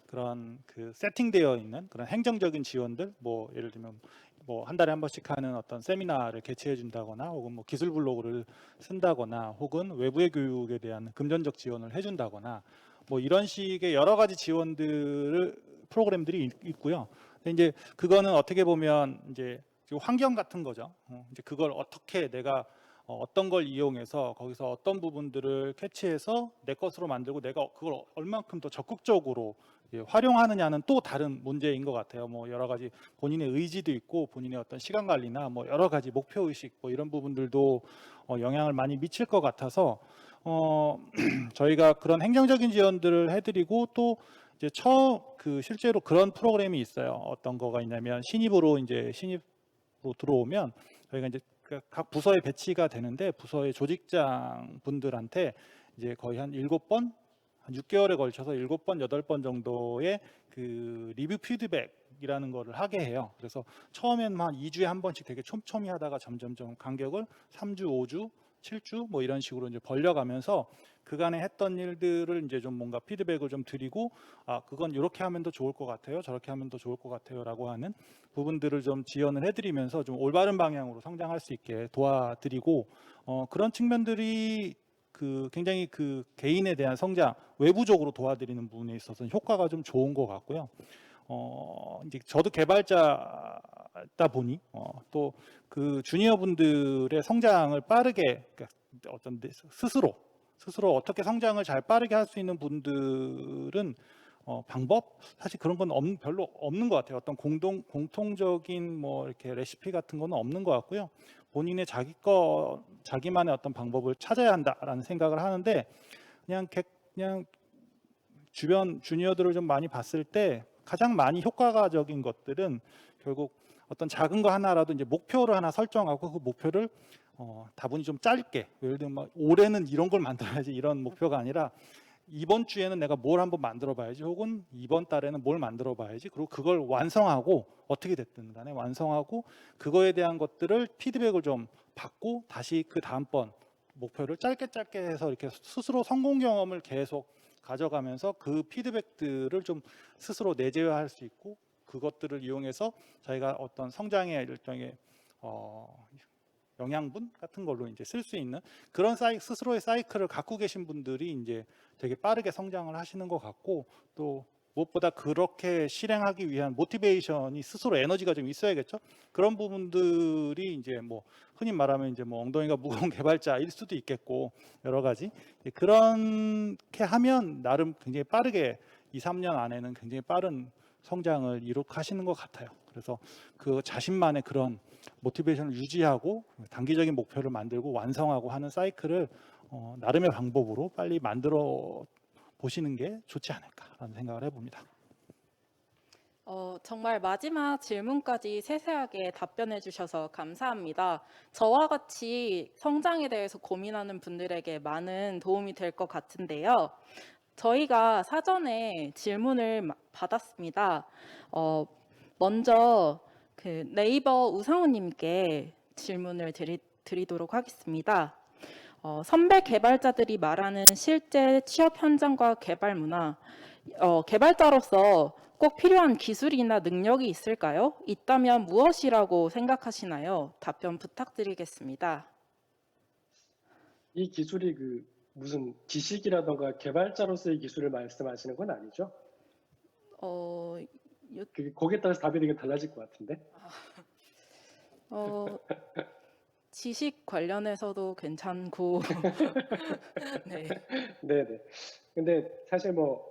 그런 그 세팅되어 있는 그런 행정적인 지원들, 뭐 예를 들면 뭐 한 달에 한 번씩 하는 어떤 세미나를 개최해 준다거나 혹은 뭐 기술 블로그를 쓴다거나 혹은 외부의 교육에 대한 금전적 지원을 해 준다거나 뭐 이런 식의 여러 가지 지원들을 프로그램들이 있고요. 근데 이제 그거는 어떻게 보면 이제 환경 같은 거죠. 이제 그걸 어떻게 내가 어떤 걸 이용해서 거기서 어떤 부분들을 캐치해서 내 것으로 만들고 내가 그걸 얼만큼 더 적극적으로 활용하느냐는 또 다른 문제인 것 같아요. 뭐 여러 가지 본인의 의지도 있고 본인의 어떤 시간 관리나 뭐 여러 가지 목표 의식 뭐 이런 부분들도 영향을 많이 미칠 것 같아서 저희가 그런 행정적인 지원들을 해드리고 또 이제 실제로 그런 프로그램이 있어요. 어떤 거가 있냐면 신입으로 들어오면 저희가 이제 각 부서에 배치가 되는데 부서의 조직장 분들한테 이제 거의 한 7번, 한 6개월에 걸쳐서 7번, 8번 정도의 그 리뷰 피드백이라는 거를 하게 해요. 그래서 처음에는 한 2주에 한 번씩 되게 촘촘히 하다가 점점점 간격을 3주, 5주, 7주 뭐 이런 식으로 이제 벌려가면서 그간에 했던 일들을 이제 좀 뭔가 피드백을 좀 드리고 그건 이렇게 하면 더 좋을 것 같아요. 저렇게 하면 더 좋을 것 같아요라고 하는 부분들을 좀 지원을 해드리면서 좀 올바른 방향으로 성장할 수 있게 도와드리고 그런 측면들이 굉장히 그 개인에 대한 성장 외부적으로 도와드리는 부분에 있어서 효과가 좀 좋은 것 같고요. 이제 저도 개발자다 보니 또 그 주니어 분들의 성장을 빠르게 그러니까 어떤 스스로 어떻게 성장을 잘 빠르게 할 수 있는 분들은 방법 사실 그런 건 별로 없는 것 같아요. 어떤 공통적인 뭐 이렇게 레시피 같은 거는 없는 것 같고요. 본인의 자기만의 어떤 방법을 찾아야 한다라는 생각을 하는데 그냥 주변 주니어들을 좀 많이 봤을 때 가장 많이 효과적인 것들은 결국 어떤 작은 거 하나라도 이제 목표를 하나 설정하고 그 목표를 다분히 좀 짧게, 예를 들면 막 올해는 이런 걸 만들어야지 이런 목표가 아니라 이번 주에는 내가 뭘 한번 만들어 봐야지, 혹은 이번 달에는 뭘 만들어 봐야지, 그리고 그걸 완성하고 어떻게 됐든 간에 완성하고 그거에 대한 것들을 피드백을 좀 받고 다시 그 다음번 목표를 짧게 해서 이렇게 스스로 성공 경험을 계속 가져가면서 그 피드백들을 좀 스스로 내재화할 수 있고, 그것들을 이용해서 자기가 어떤 성장의 일종의 영양분 같은 걸로 이제 쓸 수 있는 그런 스스로의 사이클을 갖고 계신 분들이 이제 되게 빠르게 성장을 하시는 것 같고, 또 무엇보다 그렇게 실행하기 위한 모티베이션이 스스로 에너지가 좀 있어야겠죠. 그런 부분들이 이제 뭐 흔히 말하면 이제 뭐 엉덩이가 무거운 개발자일 수도 있겠고, 여러 가지 그렇게 하면 나름 굉장히 빠르게 2, 3년 안에는 굉장히 빠른 성장을 이룩하시는 것 같아요. 그래서 그 자신만의 그런 모티베이션을 유지하고 단기적인 목표를 만들고 완성하고 하는 사이클을 나름의 방법으로 빨리 만들어 보시는 게 좋지 않을까라는 생각을 해봅니다. 정말 마지막 질문까지 세세하게 답변해 주셔서 감사합니다. 저와 같이 성장에 대해서 고민하는 분들에게 많은 도움이 될 것 같은데요. 저희가 사전에 질문을 받았습니다. 먼저 그 네이버 우상우님께 질문을 드리도록 하겠습니다. 선배 개발자들이 말하는 실제 취업 현장과 개발 문화, 개발자로서 꼭 필요한 기술이나 능력이 있을까요? 있다면 무엇이라고 생각하시나요? 답변 부탁드리겠습니다. 이 기술이 그 무슨 지식이라던가 개발자로서의 기술을 말씀하시는 건 아니죠? 거기에 따라서 답이 되게 달라질 것 같은데. 지식 관련해서도 괜찮고 네. 네네. 근데 사실 뭐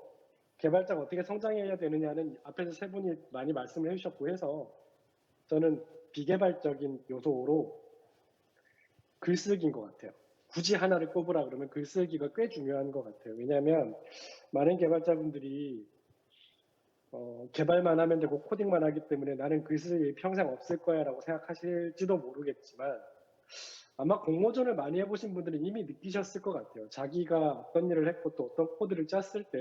개발자가 어떻게 성장해야 되느냐는 앞에서 세 분이 많이 말씀을 해주셨고 해서 저는 비개발적인 요소로 글쓰기인 것 같아요. 굳이 하나를 꼽으라 그러면 글쓰기가 꽤 중요한 것 같아요. 왜냐하면 많은 개발자분들이 개발만 하면 되고 코딩만 하기 때문에 나는 글쓸 일이 평생 없을 거야 라고 생각하실지도 모르겠지만, 아마 공모전을 많이 해보신 분들은 이미 느끼셨을 것 같아요. 자기가 어떤 일을 했고 또 어떤 코드를 짰을 때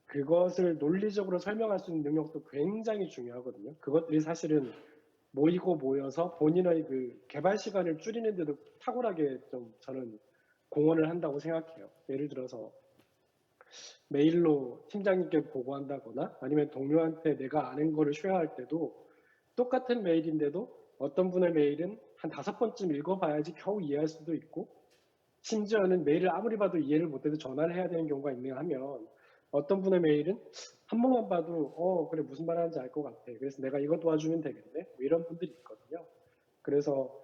그것을 논리적으로 설명할 수 있는 능력도 굉장히 중요하거든요. 그것들이 사실은 모이고 모여서 본인의 그 개발 시간을 줄이는데도 탁월하게 좀 저는 공헌을 한다고 생각해요. 예를 들어서 메일로 팀장님께 보고한다거나 아니면 동료한테 내가 아는 거를 쉐어할 때도 똑같은 메일인데도 어떤 분의 메일은 한 5번쯤 읽어봐야지 겨우 이해할 수도 있고, 심지어는 메일을 아무리 봐도 이해를 못해도 전화를 해야 되는 경우가 있네 하면 어떤 분의 메일은 한 번만 봐도 그래 무슨 말 하는지 알 것 같아. 그래서 내가 이거 도와주면 되겠네. 뭐 이런 분들이 있거든요. 그래서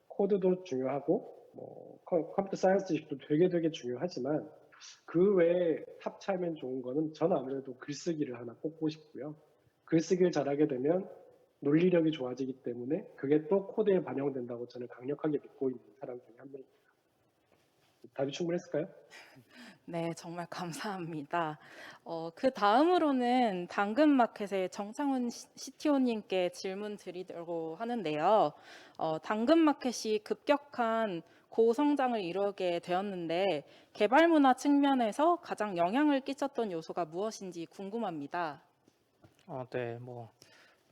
코드도 중요하고 뭐 컴퓨터 사이언스 지식도 되게 중요하지만 그 외에 탑 차이면 좋은 거는 저는 아무래도 글쓰기를 하나 꼽고 싶고요. 글쓰기를 잘하게 되면 논리력이 좋아지기 때문에 그게 또 코드에 반영된다고 저는 강력하게 믿고 있는 사람 중에 한 명입니다. 답이 충분했을까요? 네, 정말 감사합니다. 그 다음으로는 당근마켓의 정창훈 CTO님께 질문 드리려고 하는데요. 당근마켓이 급격한 고성장을 이루게 되었는데 개발 문화 측면에서 가장 영향을 끼쳤던 요소가 무엇인지 궁금합니다. 네, 뭐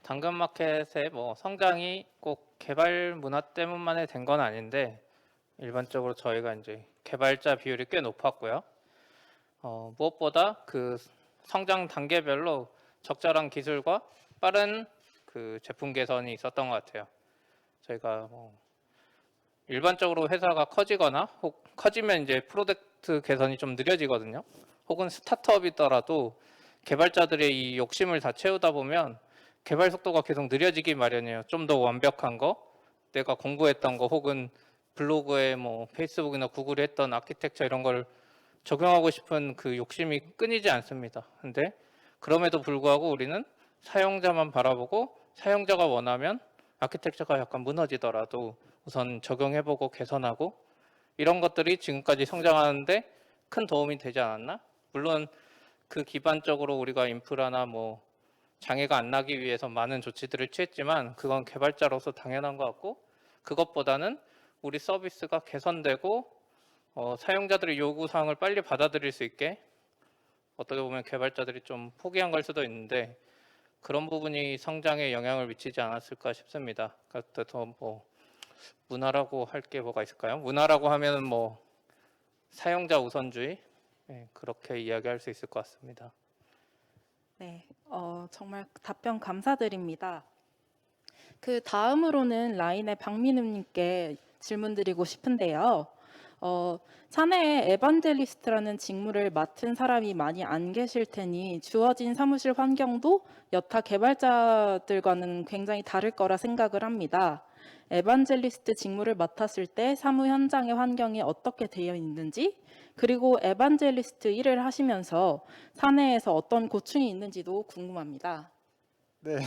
당근마켓의 뭐 성장이 꼭 개발 문화 때문만에 된 건 아닌데, 일반적으로 저희가 이제 개발자 비율이 꽤 높았고요. 무엇보다 그 성장 단계별로 적절한 기술과 빠른 그 제품 개선이 있었던 것 같아요. 저희가 일반적으로 회사가 커지거나 커지면 이제 프로덕트 개선이 좀 느려지거든요. 혹은 스타트업이더라도 개발자들의 이 욕심을 다 채우다 보면 개발 속도가 계속 느려지기 마련이에요. 좀 더 완벽한 거, 내가 공부했던 거, 혹은 블로그에 뭐 페이스북이나 구글이 했던 아키텍처 이런 걸 적용하고 싶은 그 욕심이 끊이지 않습니다. 근데 그럼에도 불구하고 우리는 사용자만 바라보고 사용자가 원하면 아키텍처가 약간 무너지더라도 우선 적용해보고 개선하고 이런 것들이 지금까지 성장하는데 큰 도움이 되지 않았나? 물론 그 기반적으로 우리가 인프라나 뭐 장애가 안 나기 위해서 많은 조치들을 취했지만 그건 개발자로서 당연한 것 같고 그것보다는 우리 서비스가 개선되고 사용자들의 요구사항을 빨리 받아들일 수 있게 어떻게 보면 개발자들이 좀 포기한 걸 수도 있는데 그런 부분이 성장에 영향을 미치지 않았을까 싶습니다. 그래서 뭐 문화라고 할 게 뭐가 있을까요? 문화라고 하면은 뭐 사용자 우선주의 그렇게 이야기할 수 있을 것 같습니다. 네, 정말 답변 감사드립니다. 그 다음으로는 라인의 박민우님께 질문드리고 싶은데요. 사내에 에반젤리스트라는 직무를 맡은 사람이 많이 안 계실 테니 주어진 사무실 환경도 여타 개발자들과는 굉장히 다를 거라 생각을 합니다. 에반젤리스트 직무를 맡았을 때 사무 현장의 환경이 어떻게 되어 있는지, 그리고 에반젤리스트 일을 하시면서 사내에서 어떤 고충이 있는지도 궁금합니다. 네.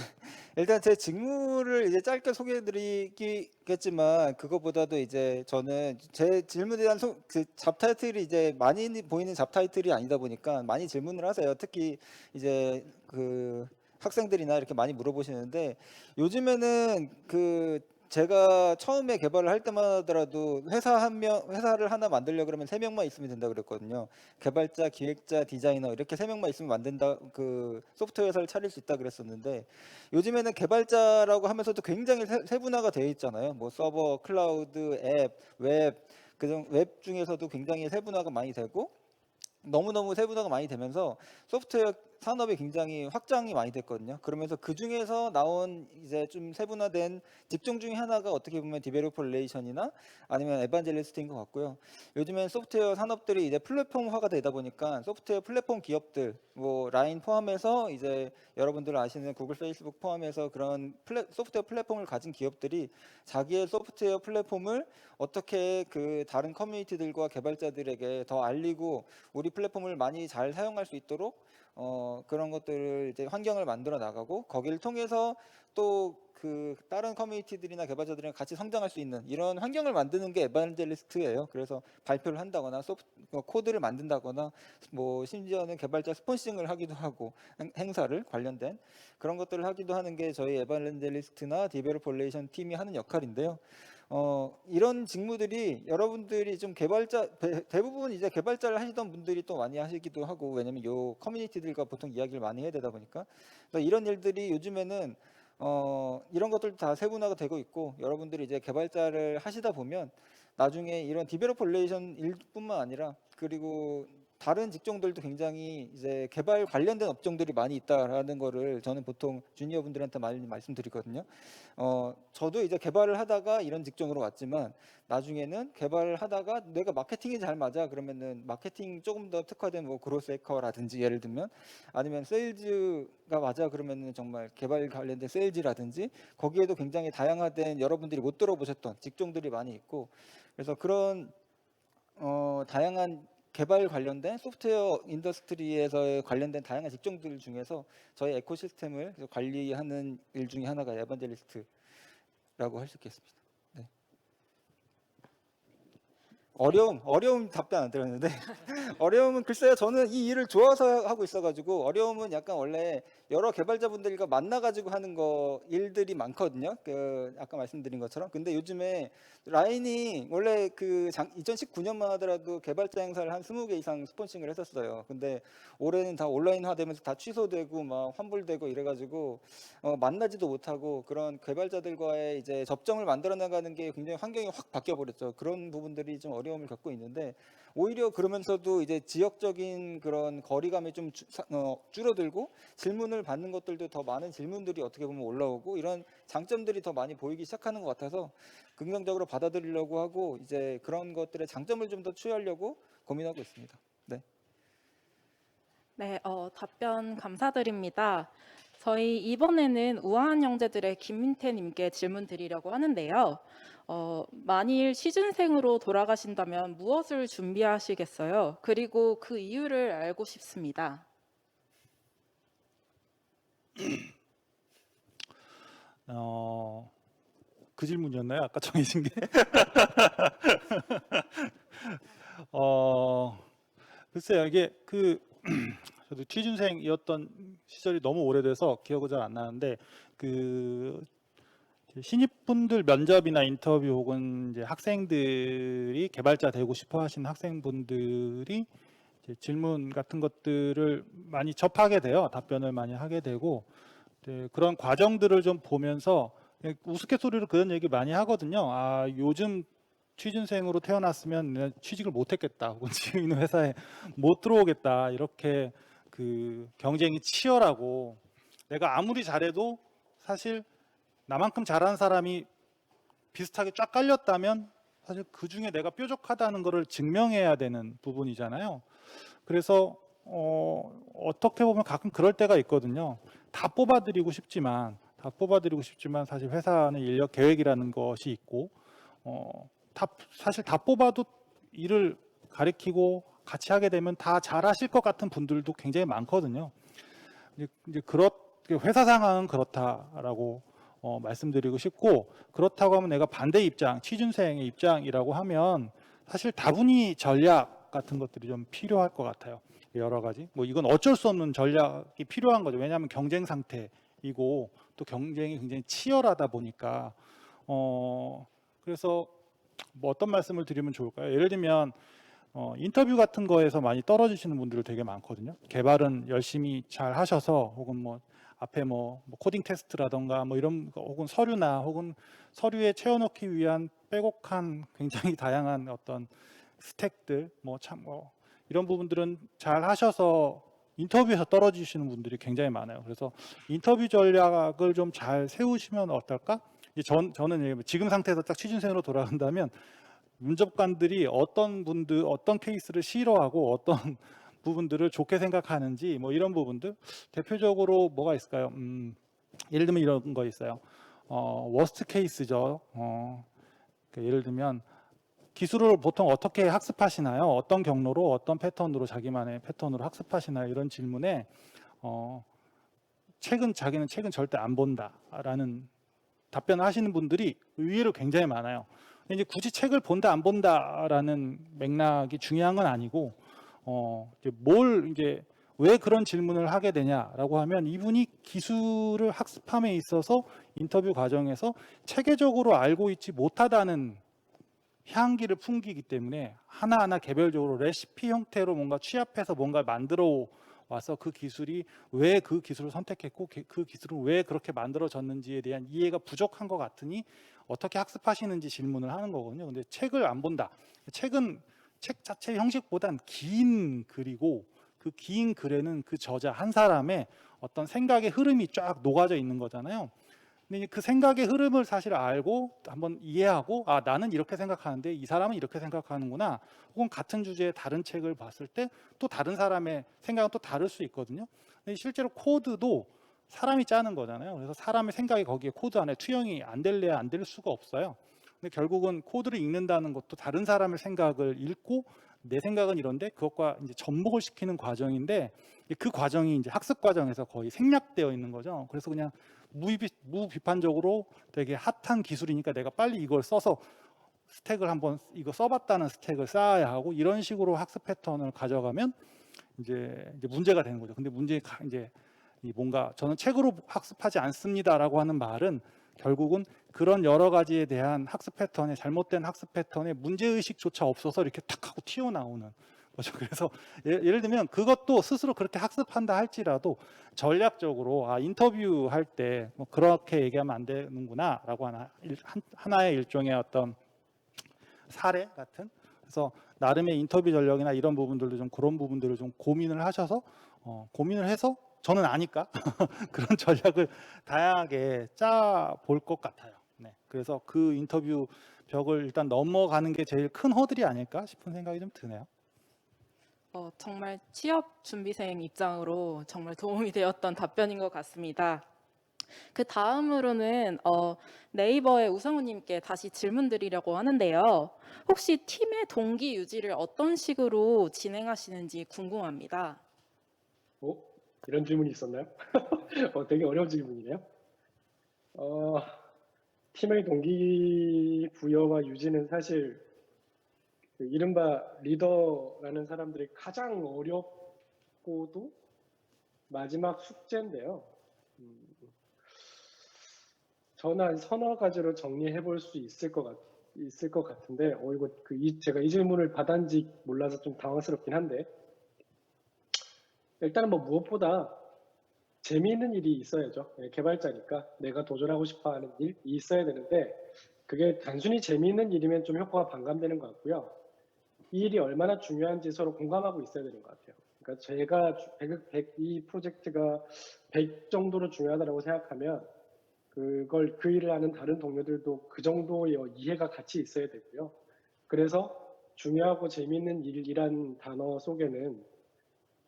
일단 제 직무를 이제 짧게 소개해드리겠지만 그것보다도 이제 저는 제 질문에 대한 그 잡타이틀이 이제 많이 보이는 잡타이틀이 아니다 보니까 많이 질문을 하세요. 특히 이제 그 학생들이나 이렇게 많이 물어보시는데 요즘에는 그 제가 처음에 개발을 할 때만 하더라도 회사를 하나 만들려 그러면 3명만 있으면 된다 그랬거든요. 개발자, 기획자, 디자이너 이렇게 3명만 있으면 만든다, 그 소프트웨어 회사를 차릴 수 있다 그랬었는데 요즘에는 개발자라고 하면서도 굉장히 세분화가 되어 있잖아요. 뭐 서버, 클라우드, 앱, 웹 중에서도 굉장히 세분화가 많이 되고 너무너무 세분화가 많이 되면서 소프트웨어 산업이 굉장히 확장이 많이 됐거든요. 그러면서 그 중에서 나온 이제 좀 세분화된 직종 중에 하나가 어떻게 보면 디벨로퍼 릴레이션이나 아니면 에반젤리스트인 것 같고요. 요즘엔 소프트웨어 산업들이 이제 플랫폼화가 되다 보니까 소프트웨어 플랫폼 기업들, 뭐 라인 포함해서 이제 여러분들 아시는 구글, 페이스북 포함해서 그런 소프트웨어 플랫폼을 가진 기업들이 자기의 소프트웨어 플랫폼을 어떻게 그 다른 커뮤니티들과 개발자들에게 더 알리고 우리 플랫폼을 많이 잘 사용할 수 있도록 그런 것들을 이제 환경을 만들어 나가고 거기를 통해서 또 그 다른 커뮤니티들이나 개발자들이랑 같이 성장할 수 있는 이런 환경을 만드는 게 에반젤리스트예요. 그래서 발표를 한다거나 코드를 만든다거나 뭐 심지어는 개발자 스폰싱을 하기도 하고 행사를 관련된 그런 것들을 하기도 하는 게 저희 에반젤리스트나 디벨로퍼 릴레이션 팀이 하는 역할인데요. 이런 직무들이 여러분들이 좀 대부분 이제 개발자를 하시던 분들이 또 많이 하시기도 하고 왜냐면 요 커뮤니티들과 보통 이야기를 많이 해야 되다 보니까 그래서 이런 일들이 요즘에는 이런 것들도 다 세분화가 되고 있고 여러분들이 이제 개발자를 하시다 보면 나중에 이런 디벨로퍼 릴레이션 일뿐만 아니라 그리고 다른 직종들도 굉장히 이제 개발 관련된 업종들이 많이 있다라는 거를 저는 보통 주니어 분들한테 많이 말씀드리거든요. 저도 이제 개발을 하다가 이런 직종으로 왔지만 나중에는 개발을 하다가 내가 마케팅이 잘 맞아 그러면은 마케팅 조금 더 특화된 뭐 그로스 해커라든지 예를 들면 아니면 세일즈가 맞아 그러면은 정말 개발 관련된 세일즈라든지 거기에도 굉장히 다양화된 여러분들이 못 들어보셨던 직종들이 많이 있고 그래서 그런 다양한 개발 관련된 소프트웨어 인더스트리에서 관련된 다양한 직종들 중에서 저희 에코시스템을 관리하는 일 중에 하나가 에반젤리스트라고 할 수 있겠습니다. 네. 어려움 답변 안 드렸는데 어려움은 글쎄요 저는 이 일을 좋아서 하고 있어가지고 어려움은 약간 원래 여러 개발자분들과 만나가지고 하는 거 일들이 많거든요. 그 아까 말씀드린 것처럼. 근데 요즘에 라인이 원래 그 2019년만 하더라도 개발자 행사를 한 20개 이상 스폰싱을 했었어요. 근데 올해는 다 온라인화되면서 다 취소되고 막 환불되고 이래가지고 만나지도 못하고 그런 개발자들과의 이제 접점을 만들어 나가는 게 굉장히 환경이 확 바뀌어 버렸죠. 그런 부분들이 좀 어려움을 겪고 있는데 오히려 그러면서도 이제 지역적인 그런 거리감이 좀 줄어들고 질문을 받는 것들도 더 많은 질문들이 어떻게 보면 올라오고 이런 장점들이 더 많이 보이기 시작하는 것 같아서 긍정적으로 받아들이려고 하고 이제 그런 것들의 장점을 좀 더 취하려고 고민하고 있습니다. 네. 네, 답변 감사드립니다. 저희 이번에는 우아한 형제들의 김민태님께 질문 드리려고 하는데요. 만일 취준생으로 돌아가신다면 무엇을 준비하시겠어요? 그리고 그 이유를 알고 싶습니다. 그 질문이었나요? 아까 정해진 게? 글쎄요, 이게 저도 취준생이었던 시절이 너무 오래돼서 기억이 잘 안 나는데 신입분들 면접이나 인터뷰 혹은 이제 학생들이 개발자 되고 싶어 하시는 학생분들이 이제 질문 같은 것들을 많이 접하게 돼요. 답변을 많이 하게 되고 그런 과정들을 좀 보면서 우스갯소리로 그런 얘기 많이 하거든요. 아, 요즘 취준생으로 태어났으면 내가 취직을 못했겠다, 혹은 지금 있는 회사에 못 들어오겠다, 이렇게 경쟁이 치열하고 내가 아무리 잘해도 사실 나만큼 잘하는 사람이 비슷하게 쫙 깔렸다면 사실 그 중에 내가 뾰족하다는 것을 증명해야 되는 부분이잖아요. 그래서 어떻게 보면 가끔 그럴 때가 있거든요. 다 뽑아드리고 싶지만 사실 회사는 인력 계획이라는 것이 있고 사실 다 뽑아도 일을 가리키고 같이 하게 되면 다 잘하실 것 같은 분들도 굉장히 많거든요. 이제 회사 상황은 그렇다라고 말씀드리고 싶고, 그렇다고 하면 내가 반대 입장, 취준생의 입장이라고 하면 사실 다분히 전략 같은 것들이 좀 필요할 것 같아요. 여러 가지. 뭐 이건 어쩔 수 없는 전략이 필요한 거죠. 왜냐하면 경쟁 상태이고 또 경쟁이 굉장히 치열하다 보니까 그래서 뭐 어떤 말씀을 드리면 좋을까요? 예를 들면 인터뷰 같은 거에서 많이 떨어지시는 분들 되게 많거든요. 개발은 열심히 잘 하셔서 혹은 뭐 앞에 뭐 코딩 테스트라던가 뭐 이런 거, 혹은 서류나 혹은 서류에 채워넣기 위한 빼곡한 굉장히 다양한 어떤 스택들 뭐 이런 부분들은 잘 하셔서 인터뷰에서 떨어지시는 분들이 굉장히 많아요. 그래서 인터뷰 전략을 좀 잘 세우시면 어떨까? 저는 지금 상태에서 딱 취준생으로 돌아간다면 면접관들이 어떤 케이스를 싫어하고 어떤 부분들을 좋게 생각하는지 뭐 이런 부분들, 대표적으로 뭐가 있을까요? 예를 들면 이런 거 있어요. 워스트 케이스죠. 예를 들면 기술을 보통 어떻게 학습하시나요? 어떤 경로로 어떤 패턴으로 자기만의 패턴으로 학습하시나요? 이런 질문에 자기는 책은 절대 안 본다라는 답변을 하시는 분들이 의외로 굉장히 많아요. 근데 이제 굳이 책을 본다 안 본다라는 맥락이 중요한 건 아니고 왜 그런 질문을 하게 되냐라고 하면 이분이 기술을 학습함에 있어서 인터뷰 과정에서 체계적으로 알고 있지 못하다는 향기를 풍기기 때문에 하나하나 개별적으로 레시피 형태로 뭔가 취합해서 뭔가 만들어 와서 그 기술이 왜 그 기술을 선택했고 그 기술은 왜 그렇게 만들어졌는지에 대한 이해가 부족한 것 같으니 어떻게 학습하시는지 질문을 하는 거거든요. 근데 책을 안 본다. 책은 책 자체 형식보단 긴 글이고 그 긴 글에는 그 저자 한 사람의 어떤 생각의 흐름이 쫙 녹아져 있는 거잖아요. 근데 그 생각의 흐름을 사실 알고 한번 이해하고 아, 나는 이렇게 생각하는데 이 사람은 이렇게 생각하는구나. 혹은 같은 주제의 다른 책을 봤을 때 또 다른 사람의 생각은 또 다를 수 있거든요. 근데 실제로 코드도 사람이 짜는 거잖아요. 그래서 사람의 생각이 거기에 코드 안에 투영이 안 될래야 안 될 수가 없어요. 근데 결국은 코드를 읽는다는 것도 다른 사람의 생각을 읽고 내 생각은 이런데 그것과 이제 접목을 시키는 과정인데 그 과정이 이제 학습 과정에서 거의 생략되어 있는 거죠. 그래서 그냥 무비판적으로 되게 핫한 기술이니까 내가 빨리 이걸 써서 스택을 한번 이거 써봤다는 스택을 쌓아야 하고 이런 식으로 학습 패턴을 가져가면 이제 문제가 되는 거죠. 근데 문제가 이제 뭔가 저는 책으로 학습하지 않습니다라고 하는 말은 결국은 그런 여러 가지에 대한 학습 패턴의 잘못된 학습 패턴의 문제 의식조차 없어서 이렇게 탁 하고 튀어나오는 거죠. 그래서 예를 들면 그것도 스스로 그렇게 학습한다 할지라도 전략적으로 인터뷰할 때 뭐 그렇게 얘기하면 안 되는구나라고 하나의 일종의 어떤 사례 같은, 그래서 나름의 인터뷰 전략이나 이런 부분들도 좀 그런 부분들을 좀 고민을 하셔서 고민을 해서 저는 아니까 그런 전략을 다양하게 짜 볼 것 같아요. 네, 그래서 그 인터뷰 벽을 일단 넘어가는 게 제일 큰 허들이 아닐까 싶은 생각이 좀 드네요. 정말 취업 준비생 입장으로 정말 도움이 되었던 답변인 것 같습니다. 그 다음으로는 네이버의 우상우님께 다시 질문 드리려고 하는데요. 혹시 팀의 동기 유지를 어떤 식으로 진행하시는지 궁금합니다. 이런 질문이 있었나요? 되게 어려운 질문이네요. 팀의 동기부여와 유지는 사실 그 이른바 리더라는 사람들이 가장 어렵고도 마지막 숙제인데요. 저는 한 서너 가지로 정리해 볼 수 있을 것 같은데, 제가 이 질문을 받았는지 몰라서 좀 당황스럽긴 한데, 일단은 뭐 무엇보다 재미있는 일이 있어야죠. 개발자니까 내가 도전하고 싶어 하는 일이 있어야 되는데, 그게 단순히 재미있는 일이면 좀 효과가 반감되는 것 같고요. 이 일이 얼마나 중요한지 서로 공감하고 있어야 되는 것 같아요. 그러니까 제가 이 프로젝트가 100 정도로 중요하다고 생각하면 그 일을 하는 다른 동료들도 그 정도의 이해가 같이 있어야 되고요. 그래서 중요하고 재미있는 일이란 단어 속에는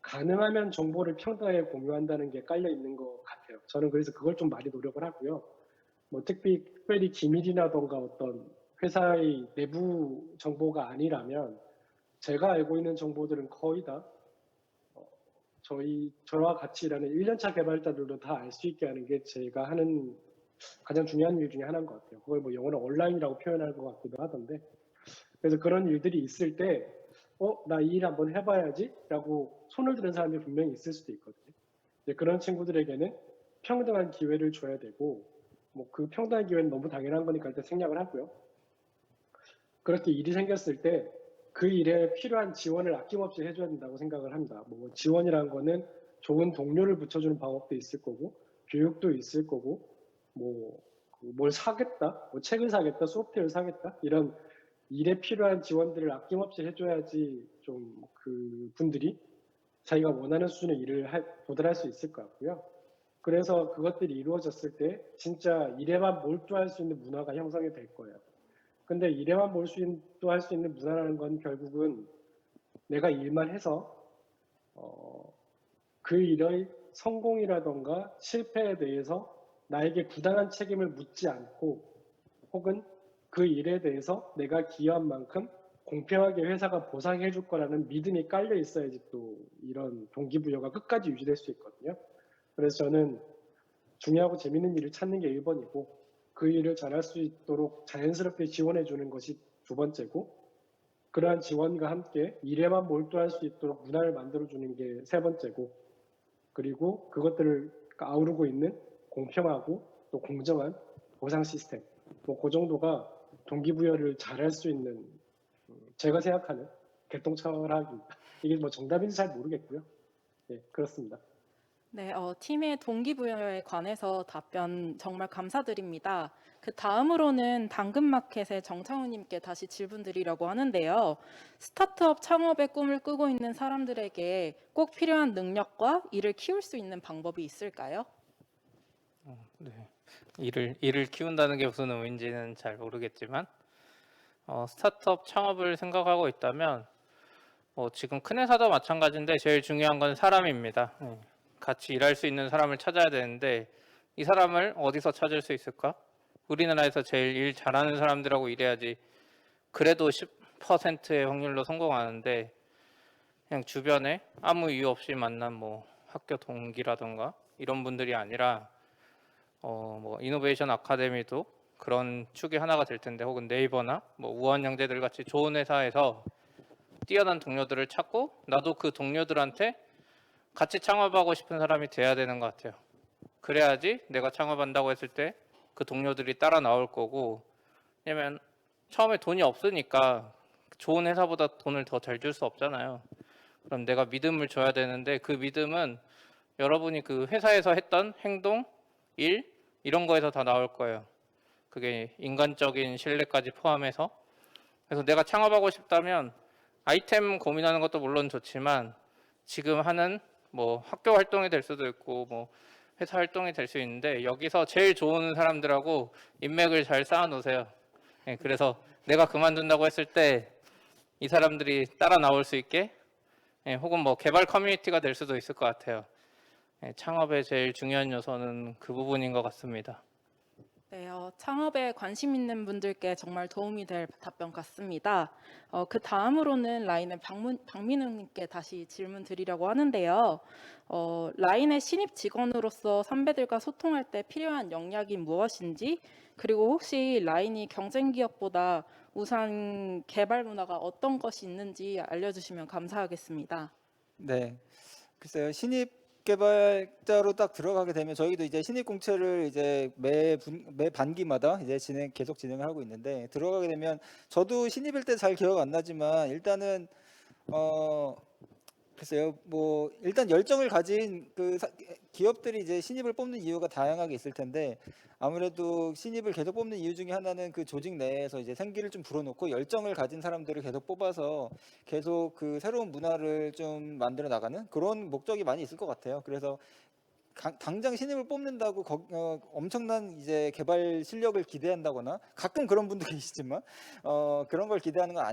가능하면 정보를 평등하게 공유한다는 게 깔려 있는 것 같아요. 저는 그래서 그걸 좀 많이 노력을 하고요. 뭐 특별히 기밀이라던가 어떤 회사의 내부 정보가 아니라면 제가 알고 있는 정보들은 거의 다 저와 같이 일하는 1년차 개발자들도 다 알 수 있게 하는 게 제가 하는 가장 중요한 일 중에 하나인 것 같아요. 그걸 뭐 영어로 온라인이라고 표현할 것 같기도 하던데. 그래서 그런 일들이 있을 때, 나 이 일 한번 해봐야지? 라고 손을 드는 사람이 분명히 있을 수도 있거든요. 이제 그런 친구들에게는 평등한 기회를 줘야 되고, 뭐 그 평등한 기회는 너무 당연한 거니까 일단 생략을 하고요. 그렇게 일이 생겼을 때 그 일에 필요한 지원을 아낌없이 해줘야 된다고 생각을 합니다. 뭐 지원이라는 거는 좋은 동료를 붙여주는 방법도 있을 거고, 교육도 있을 거고, 뭘 사겠다, 뭐 책을 사겠다, 소프트웨어를 사겠다, 이런 일에 필요한 지원들을 아낌없이 해줘야지 좀 그 분들이 자기가 원하는 수준의 일을 도달할 수 있을 것 같고요. 그래서 그것들이 이루어졌을 때 진짜 일에만 몰두할 수 있는 문화가 형성이 될 거예요. 근데 일에만 몰두할 수 있는 문화라는 건 결국은 내가 일만 해서 그 일의 성공이라던가 실패에 대해서 나에게 부당한 책임을 묻지 않고 혹은 그 일에 대해서 내가 기여한 만큼 공평하게 회사가 보상해 줄 거라는 믿음이 깔려 있어야지 또 이런 동기부여가 끝까지 유지될 수 있거든요. 그래서 저는 중요하고 재밌는 일을 찾는 게 1번이고 그 일을 잘할 수 있도록 자연스럽게 지원해 주는 것이 2번째고 그러한 지원과 함께 일에만 몰두할 수 있도록 문화를 만들어 주는 게 3번째고 그리고 그것들을 아우르고 있는 공평하고 또 공정한 보상 시스템 그 정도가 동기부여를 잘할 수 있는 제가 생각하는 개똥철학입니다. 이게 뭐 정답인지 잘 모르겠고요. 네, 그렇습니다. 네, 팀의 동기부여에 관해서 답변 정말 감사드립니다. 그 다음으로는 당근마켓의 정창우님께 다시 질문 드리려고 하는데요. 스타트업 창업의 꿈을 꾸고 있는 사람들에게 꼭 필요한 능력과 이를 키울 수 있는 방법이 있을까요? 네. 일을 키운다는 게 무슨 의미인지는 잘 모르겠지만 스타트업 창업을 생각하고 있다면 지금 큰 회사도 마찬가지인데 제일 중요한 건 사람입니다. 같이 일할 수 있는 사람을 찾아야 되는데 이 사람을 어디서 찾을 수 있을까? 우리나라에서 제일 일 잘하는 사람들하고 일해야지 그래도 10%의 확률로 성공하는데 그냥 주변에 아무 이유 없이 만난 뭐 학교 동기라던가 이런 분들이 아니라 뭐 이노베이션 아카데미도 그런 축이 하나가 될 텐데 혹은 네이버나 뭐 우한영재들 같이 좋은 회사에서 뛰어난 동료들을 찾고 나도 그 동료들한테 같이 창업하고 싶은 사람이 돼야 되는 것 같아요. 그래야지 내가 창업한다고 했을 때 그 동료들이 따라 나올 거고 왜냐면 처음에 돈이 없으니까 좋은 회사보다 돈을 더 잘 줄 수 없잖아요. 그럼 내가 믿음을 줘야 되는데 그 믿음은 여러분이 그 회사에서 했던 행동, 일 이런 거에서 다 나올 거예요. 그게 인간적인 신뢰까지 포함해서 그래서 내가 창업하고 싶다면 아이템 고민하는 것도 물론 좋지만 지금 하는 뭐 학교 활동이 될 수도 있고 뭐 회사 활동이 될 수 있는데 여기서 제일 좋은 사람들하고 인맥을 잘 쌓아 놓으세요. 그래서 내가 그만둔다고 했을 때 이 사람들이 따라 나올 수 있게 예, 혹은 뭐 개발 커뮤니티가 될 수도 있을 것 같아요. 예, 창업의 제일 중요한 요소는 그 부분인 것 같습니다. 네, 창업에 관심 있는 분들께 정말 도움이 될 답변 같습니다. 그 다음으로는 라인의 박민웅님께 다시 질문 드리려고 하는데요. 라인의 신입 직원으로서 선배들과 소통할 때 필요한 역량이 무엇인지, 그리고 혹시 라인이 경쟁 기업보다 우선 개발 문화가 어떤 것이 있는지 알려주시면 감사하겠습니다. 네. 글쎄요. 신입 개발자로 딱 들어가게 되면 저희도 이제 신입 공채를 이제 매 반기마다 이제 계속 진행을 하고 있는데, 들어가게 되면 저도 신입일 때 잘 기억 안 나지만 일단은 글쎄요. 뭐 일단 열정을 가진 기업들이 이제 신입을 뽑는 이유가 다양하게 있을 텐데, 아무래도 신입을 계속 뽑는 이유 중에 하나는 그 조직 내에서 이제 생기를 좀 불어넣고 열정을 가진 사람들을 계속 뽑아서 계속 그 새로운 문화를 좀 만들어 나가는 그런 목적이 많이 있을 것 같아요. 그래서 당장 신입을 뽑는다고 엄청난 이제 개발 실력을 기대한다거나, 가끔 그런 분도 계시지만 그런 걸 기대하는 건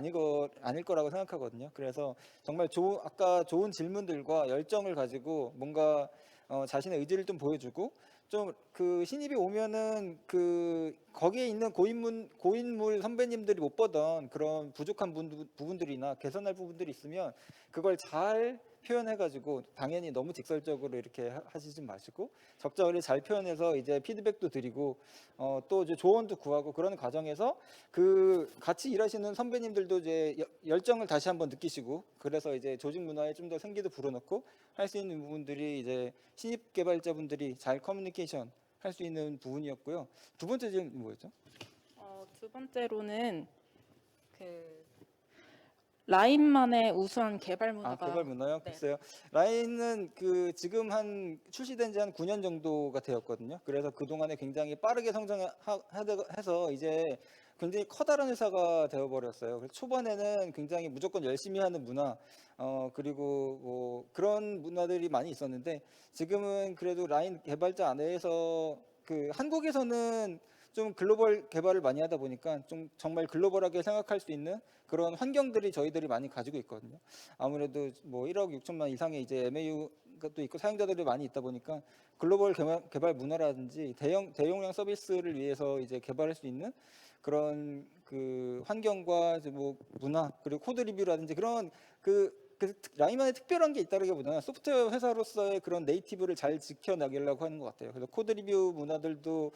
아닐 거라고 생각하거든요. 그래서 정말 아까 좋은 질문들과 열정을 가지고 뭔가 자신의 의지를 좀 보여주고, 좀 그 신입이 오면은 거기에 있는 고인물 선배님들이 못 보던 그런 부족한 부분들이나 개선할 부분들이 있으면 그걸 잘 표현해가지고, 당연히 너무 직설적으로 이렇게 하시지 마시고 적절히 잘 표현해서 이제 피드백도 드리고 또 이제 조언도 구하고, 그런 과정에서 그 같이 일하시는 선배님들도 이제 열정을 다시 한번 느끼시고, 그래서 이제 조직 문화에 좀 더 생기도 불어넣고 할 수 있는 부분들이 이제 신입 개발자분들이 잘 커뮤니케이션 할 수 있는 부분이었고요. 두 번째 질문 뭐였죠? 두 번째로는 그 라인만의 우수한 개발 문화가 개발 문화요? 네. 글쎄요. 라인은 지금 출시된 지 한 9년 정도가 되었거든요. 그래서 그동안에 굉장히 빠르게 성장해서 이제 굉장히 커다란 회사가 되어버렸어요. 그래서 초반에는 굉장히 무조건 열심히 하는 문화, 그리고 뭐 그런 문화들이 많이 있었는데, 지금은 그래도 라인 개발자 안에서 한국에서는 좀 글로벌 개발을 많이 하다 보니까 좀 정말 글로벌하게 생각할 수 있는 그런 환경들이 저희들이 많이 가지고 있거든요. 아무래도 뭐 1억 6천만 이상의 이제 MAU가 또 있고 사용자들이 많이 있다 보니까 글로벌 개발 문화라든지 대용량 서비스를 위해서 이제 개발할 수 있는 그런 환경과 이제 뭐 문화, 그리고 코드 리뷰라든지 그런 라인만의 특별한 게 있다기보다는 소프트웨어 회사로서의 그런 네이티브를 잘 지켜나가려고 하는 것 같아요. 그래서 코드 리뷰 문화들도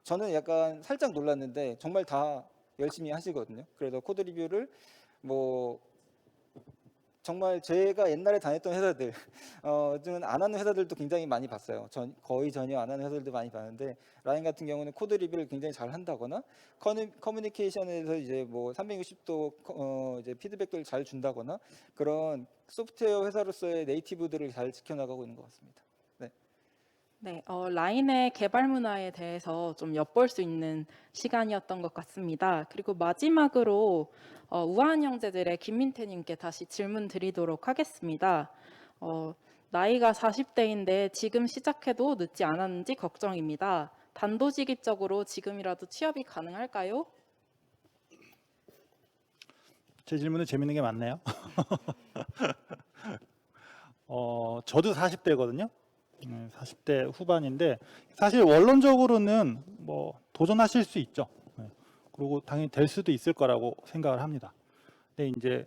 저는 약간 살짝 놀랐는데 정말 다 열심히 하시거든요. 그래서 코드 리뷰를 뭐 정말 제가 옛날에 다녔던 회사들 좀 안 하는 회사들도 굉장히 많이 봤어요. 거의 전혀 안 하는 회사들도 많이 봤는데, 라인 같은 경우는 코드 리뷰를 굉장히 잘 한다거나, 커뮤니케이션에서 이제 뭐 360도 이제 피드백들을 잘 준다거나, 그런 소프트웨어 회사로서의 네이티브들을 잘 지켜나가고 있는 것 같습니다. 네, 라인의 개발 문화에 대해서 좀 엿볼 수 있는 시간이었던 것 같습니다. 그리고 마지막으로 우아한 형제들의 김민태님께 다시 질문 드리도록 하겠습니다. 나이가 40대인데 지금 시작해도 늦지 않았는지 걱정입니다. 단도직입적으로 지금이라도 취업이 가능할까요? 제 질문은 재밌는 게 많네요. 저도 40대거든요. 40대 후반인데 사실 원론적으로는 뭐 도전하실 수 있죠. 그리고 당연히 될 수도 있을 거라고 생각을 합니다. 근데 이제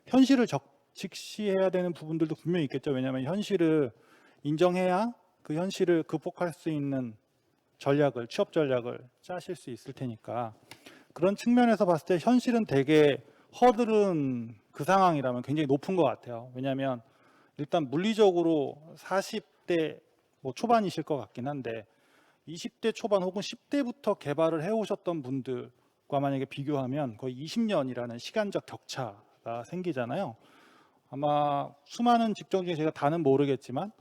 현실을 직시해야 되는 부분들도 분명히 있겠죠. 왜냐하면 현실을 인정해야 그 현실을 극복할 수 있는 취업 전략을 짜실 수 있을 테니까, 그런 측면에서 봤을 때 현실은 되게 허들은 그 상황이라면 굉장히 높은 것 같아요. 왜냐하면 일단 물리적으로 40대 뭐 초반이실 것 같긴 한데 20대 초반 혹은 10대부터 개발을 해오셨던 분들과 만약에 비교하면 거의 20년이라는 시간적 격차가 생기잖아요. 아마 수많은 직종 중에 제가 다는 모르겠지만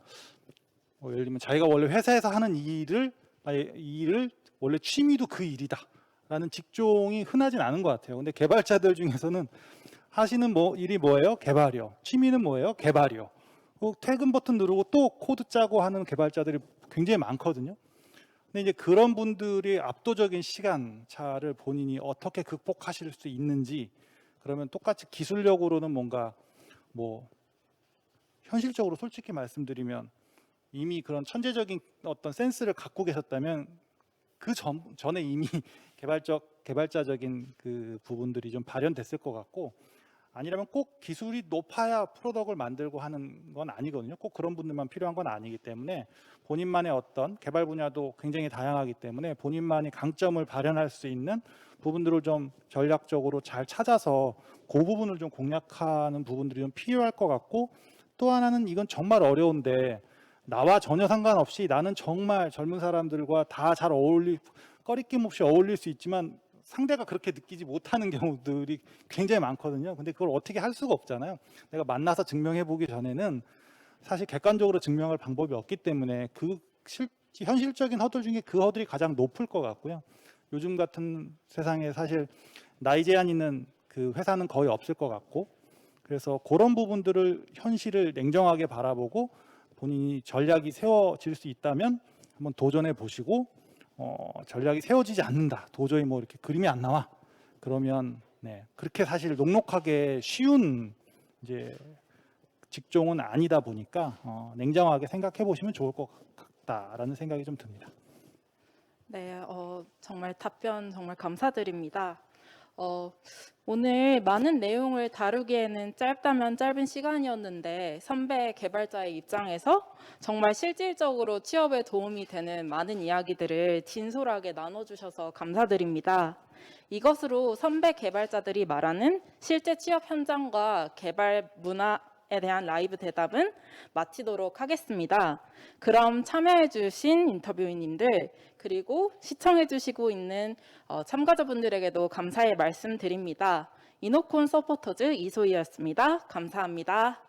예를 들면 자기가 원래 회사에서 하는 일을 원래 취미도 그 일이다라는 직종이 흔하진 않은 것 같아요. 근데 개발자들 중에서는 하시는 일이 뭐예요? 개발이요. 취미는 뭐예요? 개발이요. 퇴근 버튼 누르고 또 코드 짜고 하는 개발자들이 굉장히 많거든요. 근데 이제 그런 분들이 압도적인 시간 차를 본인이 어떻게 극복하실 수 있는지, 그러면 똑같이 기술력으로는 뭔가 뭐 현실적으로 솔직히 말씀드리면 이미 그런 천재적인 어떤 센스를 갖고 계셨다면 그 전에 이미 개발자적인 그 부분들이 좀 발현됐을 것 같고, 아니라면 꼭 기술이 높아야 프로덕트를 만들고 하는 건 아니거든요. 꼭 그런 분들만 필요한 건 아니기 때문에 본인만의 어떤 개발 분야도 굉장히 다양하기 때문에 본인만의 강점을 발현할 수 있는 부분들을 좀 전략적으로 잘 찾아서 그 부분을 좀 공략하는 부분들이 좀 필요할 것 같고, 또 하나는 이건 정말 어려운데 나와 전혀 상관없이 나는 정말 젊은 사람들과 다 잘 꺼리낌 없이 어울릴 수 있지만 상대가 그렇게 느끼지 못하는 경우들이 굉장히 많거든요. 근데 그걸 어떻게 할 수가 없잖아요. 내가 만나서 증명해 보기 전에는 사실 객관적으로 증명할 방법이 없기 때문에 그 현실적인 허들 중에 그 허들이 가장 높을 것 같고요. 요즘 같은 세상에 사실 나이 제한 있는 그 회사는 거의 없을 것 같고, 그래서 그런 부분들을 현실을 냉정하게 바라보고 본인이 전략이 세워질 수 있다면 한번 도전해 보시고, 전략이 세워지지 않는다, 도저히 뭐 이렇게 그림이 안 나와, 그러면 그렇게 사실 녹록하게 쉬운 이제 직종은 아니다 보니까 냉정하게 생각해 보시면 좋을 것 같다라는 생각이 좀 듭니다. 네, 정말 답변 정말 감사드립니다. 오늘 많은 내용을 다루기에는 짧다면 짧은 시간이었는데 선배 개발자의 입장에서 정말 실질적으로 취업에 도움이 되는 많은 이야기들을 진솔하게 나눠주셔서 감사드립니다. 이것으로 선배 개발자들이 말하는 실제 취업 현장과 개발 문화에 대한 라이브 대답은 마치도록 하겠습니다. 그럼 참여해주신 인터뷰인님들 그리고 시청해주시고 있는 참가자분들에게도 감사의 말씀 드립니다. 이노콘 서포터즈 이소희였습니다. 감사합니다.